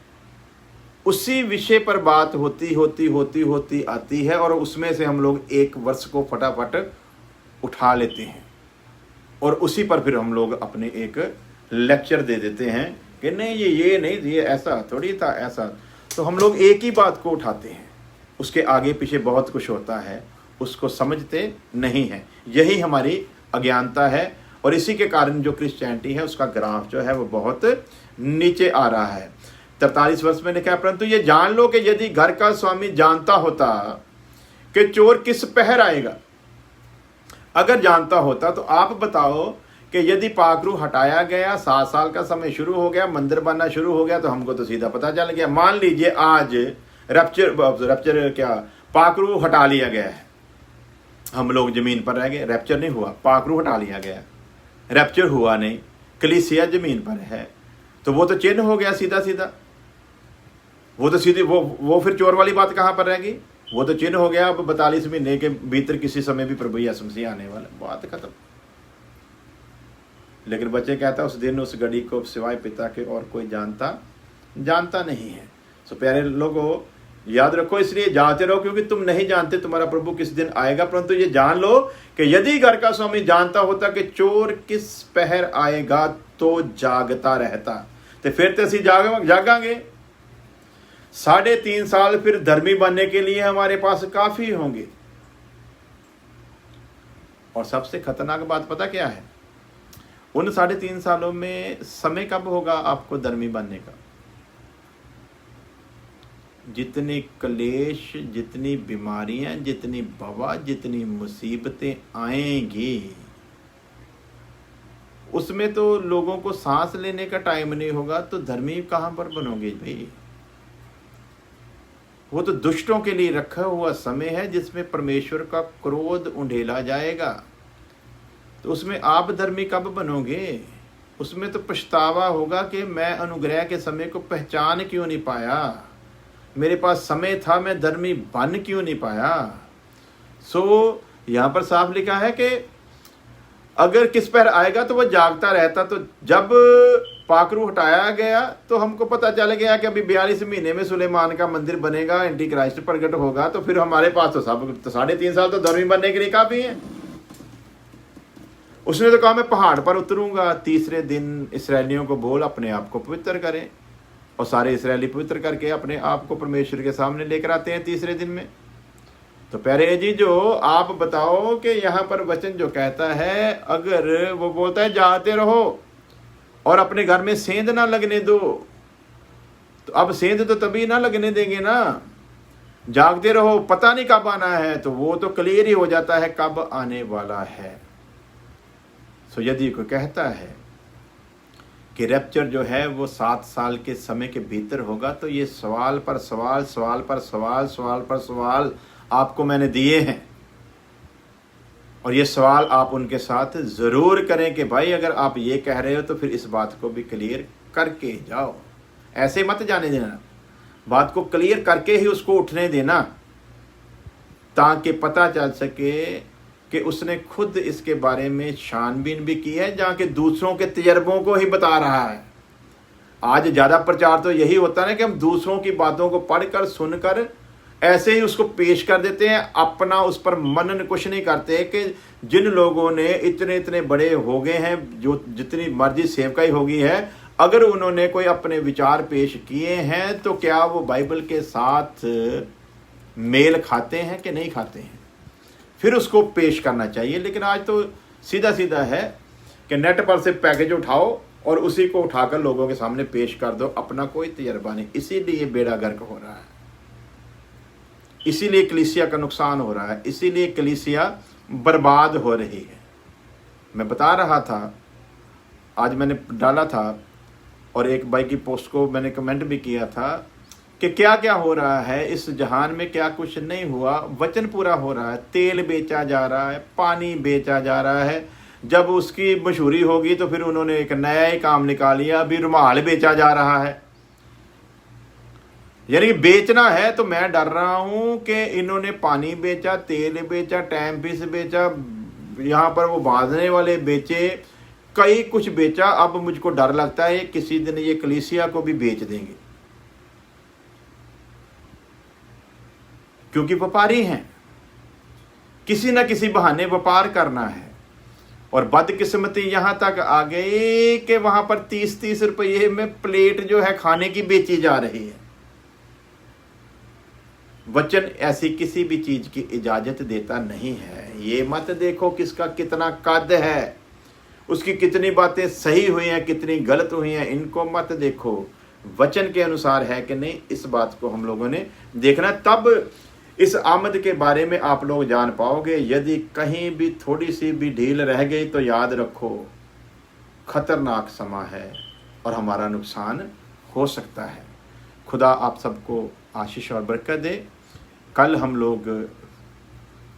उसी विषय पर बात होती आती है और उसमें से हम लोग एक वर्ष को फटाफट उठा लेते हैं और उसी पर फिर हम लोग अपने एक लेक्चर दे देते हैं कि नहीं ये नहीं, ये ऐसा थोड़ी था, ऐसा। तो हम लोग एक ही बात को उठाते हैं, उसके आगे पीछे बहुत कुछ होता है, उसको समझते नहीं हैं। यही हमारी अज्ञानता है और इसी के कारण जो क्रिश्चियनिटी है उसका ग्राफ जो है वो बहुत नीचे आ रहा है। 43 वर्ष में लिखा है, परंतु ये जान लो कि यदि घर का स्वामी जानता होता कि चोर किस पहर आएगा, अगर जानता होता तो आप बताओ कि यदि पाखरू हटाया गया, 7 साल का समय शुरू हो गया, मंदिर बनना शुरू हो गया, तो हमको तो सीधा पता चल गया। मान लीजिए आज रैप्चर क्या, पाखरू हटा लिया गया है, हम लोग जमीन पर रह गए, रैप्चर नहीं हुआ, पाखरू हटा लिया गया, रैप्चर हुआ नहीं, कलीसिया जमीन पर है, तो वो तो चिन्ह हो गया सीधा सीधा। वो तो सीधी वो फिर चोर वाली बात कहां पर रहेगी? वो तो चिन्ह हो गया। अब 42 महीने के भीतर किसी समय भी प्रभु यीशु मसीह आने वाला, बात खत्म। लेकिन बच्चे कहता उस दिन उस घड़ी को सिवाय पिता के और कोई जानता नहीं है। सो प्यारे लोगों, याद रखो, इसलिए जानते रहो क्योंकि तुम नहीं जानते तुम्हारा प्रभु किस दिन आएगा। परंतु ये जान लो कि यदि घर का स्वामी जानता होता कि चोर किस पहर आएगा तो जागता रहता। तो फिर तो असी जागांगे। 3.5 साल फिर धर्मी बनने के लिए हमारे पास काफी होंगे। और सबसे खतरनाक बात पता क्या है? उन 3.5 सालों में समय कब होगा आपको धर्मी बनने का? जितने क्लेश, जितनी बीमारियां, जितनी बवा, जितनी मुसीबतें आएंगी, उसमें तो लोगों को सांस लेने का टाइम नहीं होगा, तो धर्मी कहां पर बनोगे भाई? वो तो दुष्टों के लिए रखा हुआ समय है जिसमें परमेश्वर का क्रोध उंडेला जाएगा। तो उसमें आप धर्मी कब बनोगे? उसमें तो पछतावा होगा कि मैं अनुग्रह के समय को पहचान क्यों नहीं पाया, मेरे पास समय था, मैं धर्मी बन क्यों नहीं पाया। सो यहाँ पर साफ लिखा है कि अगर किस पर आएगा तो वह जागता रहता। तो जब पाखरू हटाया गया तो हमको पता चल गया कि अभी 42 महीने में सुलेमान का मंदिर बनेगा, एंटी क्राइस्ट प्रकट होगा, तो फिर हमारे पास तो सब 3.5 साल तो धर्मी बनने के लिए काफी है। उसने तो कहा मैं पहाड़ पर उतरूंगा, तीसरे दिन इसराइलियों को बोल अपने आप को पवित्र करें, और सारे इसराइली पवित्र करके अपने आप को परमेश्वर के सामने लेकर आते हैं तीसरे दिन में। तो प्यारे जी, जो आप बताओ कि यहाँ पर वचन जो कहता है, अगर वो बोलता है जाते रहो और अपने घर में सेंध ना लगने दो, तो अब सेंध तो तभी ना लगने देंगे ना। जागते रहो, पता नहीं कब आना है, तो वो तो क्लियर ही हो जाता है कब आने वाला है। सो यदि कोई कहता है कि रैप्चर जो है वो 7 साल के समय के भीतर होगा, तो ये सवाल पर सवाल, सवाल पर सवाल, सवाल पर सवाल आपको मैंने दिए हैं, और ये सवाल आप उनके साथ ज़रूर करें कि भाई अगर आप ये कह रहे हो तो फिर इस बात को भी क्लियर करके जाओ। ऐसे मत जाने देना, बात को क्लियर करके ही उसको उठने देना, ताकि पता चल सके कि उसने खुद इसके बारे में छानबीन भी की है, जहाँ के दूसरों के तजर्बों को ही बता रहा है। आज ज़्यादा प्रचार तो यही होता है कि हम दूसरों की बातों को पढ़कर सुनकर ऐसे ही उसको पेश कर देते हैं, अपना उस पर मनन कुछ नहीं करते कि जिन लोगों ने इतने इतने बड़े हो गए हैं, जो जितनी मर्जी सेवकाई हो गई है, अगर उन्होंने कोई अपने विचार पेश किए हैं तो क्या वो बाइबल के साथ मेल खाते हैं कि नहीं खाते हैं, फिर उसको पेश करना चाहिए। लेकिन आज तो सीधा सीधा है कि नेट पर से पैकेज उठाओ और उसी को उठाकर लोगों के सामने पेश कर दो, अपना कोई तजर्बा नहीं। इसीलिए बेड़ा गर्क हो रहा है, इसीलिए कलीसिया का नुकसान हो रहा है, इसीलिए कलीसिया बर्बाद हो रही है। मैं बता रहा था, आज मैंने डाला था और एक भाई की पोस्ट को मैंने कमेंट भी किया था कि क्या क्या हो रहा है इस जहान में, क्या कुछ नहीं हुआ। वचन पूरा हो रहा है, तेल बेचा जा रहा है, पानी बेचा जा रहा है। जब उसकी मशहूरी होगी तो फिर उन्होंने एक नया ही काम निकाल लिया, अभी रुमाल बेचा जा रहा है। यानी कि बेचना है। तो मैं डर रहा हूं कि इन्होंने पानी बेचा, तेल बेचा, टाइम पीस बेचा, यहां पर वो बांधने वाले बेचे, कई कुछ बेचा। अब मुझको डर लगता है किसी दिन ये कलीसिया को भी बेच देंगे, क्योंकि व्यापारी हैं, किसी ना किसी बहाने व्यापार करना है। और बदकिस्मती यहां तक आ गई कि वहां पर 30-30 रुपये में प्लेट जो है खाने की बेची जा रही है। वचन ऐसी किसी भी चीज की इजाजत देता नहीं है। ये मत देखो किसका कितना कद है, उसकी कितनी बातें सही हुई हैं, कितनी गलत हुई हैं, इनको मत देखो। वचन के अनुसार है कि नहीं, इस बात को हम लोगों ने देखना। तब इस आमद के बारे में आप लोग जान पाओगे। यदि कहीं भी थोड़ी सी भी ढील रह गई तो याद रखो खतरनाक समा है और हमारा नुकसान हो सकता है। खुदा आप सबको आशीष और बरकत दे। कल हम लोग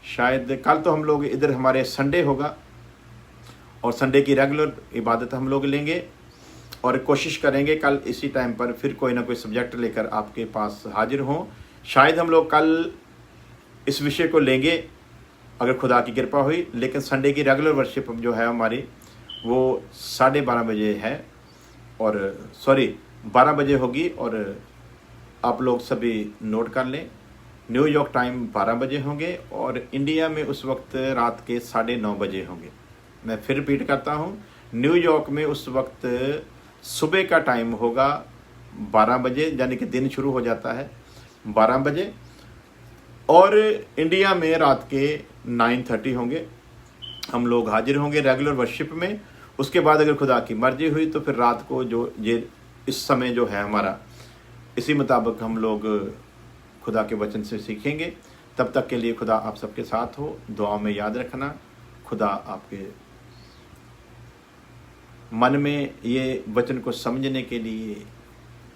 शायद, कल तो हम लोग इधर हमारे संडे होगा और संडे की रेगुलर इबादत हम लोग लेंगे और कोशिश करेंगे कल इसी टाइम पर फिर कोई ना कोई सब्जेक्ट लेकर आपके पास हाजिर हों। शायद हम लोग कल इस विषय को लेंगे अगर खुदा की कृपा हुई। लेकिन संडे की रेगुलर वर्शिप जो है हमारी वो 12:30 बजे है, और 12 बजे होगी। और आप लोग सभी नोट कर लें, न्यूयॉर्क टाइम 12 बजे होंगे और इंडिया में उस वक्त रात के 9:30 बजे होंगे। मैं फिर रिपीट करता हूँ, न्यूयॉर्क में उस वक्त सुबह का टाइम होगा 12 बजे, यानी कि दिन शुरू हो जाता है 12 बजे, और इंडिया में रात के 9:30 होंगे। हम लोग हाजिर होंगे रेगुलर वर्शिप में। उसके बाद अगर खुदा की मर्जी हुई तो फिर रात को जो ये इस समय जो है हमारा, इसी मुताबिक हम लोग खुदा के वचन से सीखेंगे। तब तक के लिए खुदा आप सबके साथ हो। दुआ में याद रखना, खुदा आपके मन में ये वचन को समझने के लिए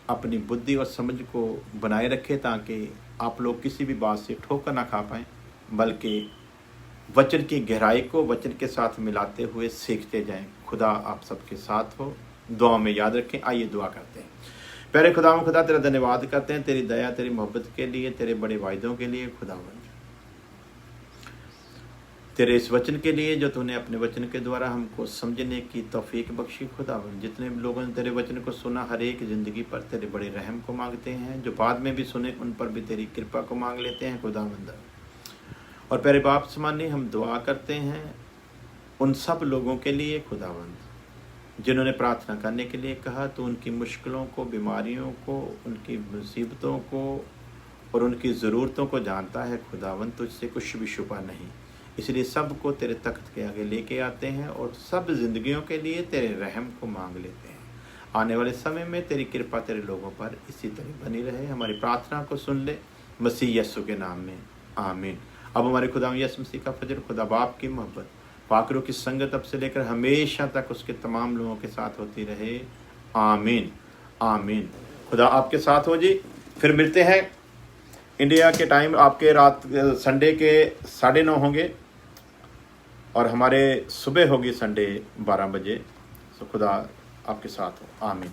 अपनी बुद्धि और समझ को बनाए रखे, ताकि आप लोग किसी भी बात से ठोकर ना खा पाएँ, बल्कि वचन की गहराई को वचन के साथ मिलाते हुए सीखते जाएं। खुदा आप सबके साथ हो। दुआ में याद रखें। आइए दुआ करते हैं। प्यारे खुदा तेरा धन्यवाद करते हैं, तेरी दया, तेरी मोहब्बत के लिए, तेरे बड़े वायदों के लिए, खुदावंद तेरे इस वचन के लिए जो तूने अपने वचन के द्वारा हमको समझने की तौफीक बख्शी। खुदावंद जितने लोगों ने तेरे वचन को सुना, हर एक ज़िंदगी पर तेरे बड़े रहम को मांगते हैं। जो बाद में भी सुने उन पर भी तेरी कृपा को मांग लेते हैं खुदावंद। और प्यारे बाप समानी हम दुआ करते हैं उन सब लोगों के लिए खुदावंद जिन्होंने प्रार्थना करने के लिए कहा। तो उनकी मुश्किलों को, बीमारियों को, उनकी मुसीबतों को और उनकी ज़रूरतों को जानता है खुदावंद। तुझसे कुछ भी छुपा नहीं, इसलिए सब को तेरे तख्त के आगे लेके आते हैं और सब जिंदगियों के लिए तेरे रहम को मांग लेते हैं। आने वाले समय में तेरी कृपा तेरे लोगों पर इसी तरह बनी रहे। हमारी प्रार्थना को सुन ले मसीह यीशु के नाम में, आमीन। अब हमारे खुदा यीशु मसीह का फजल, खुदा बाप की मोहब्बत, पाकरों की संगत अब से लेकर हमेशा तक उसके तमाम लोगों के साथ होती रहे, आमीन आमीन। खुदा आपके साथ हो जी। फिर मिलते हैं इंडिया के टाइम, आपके रात संडे के 9:30 होंगे और हमारे सुबह होगी संडे 12 बजे। तो खुदा आपके साथ हो, आमीन।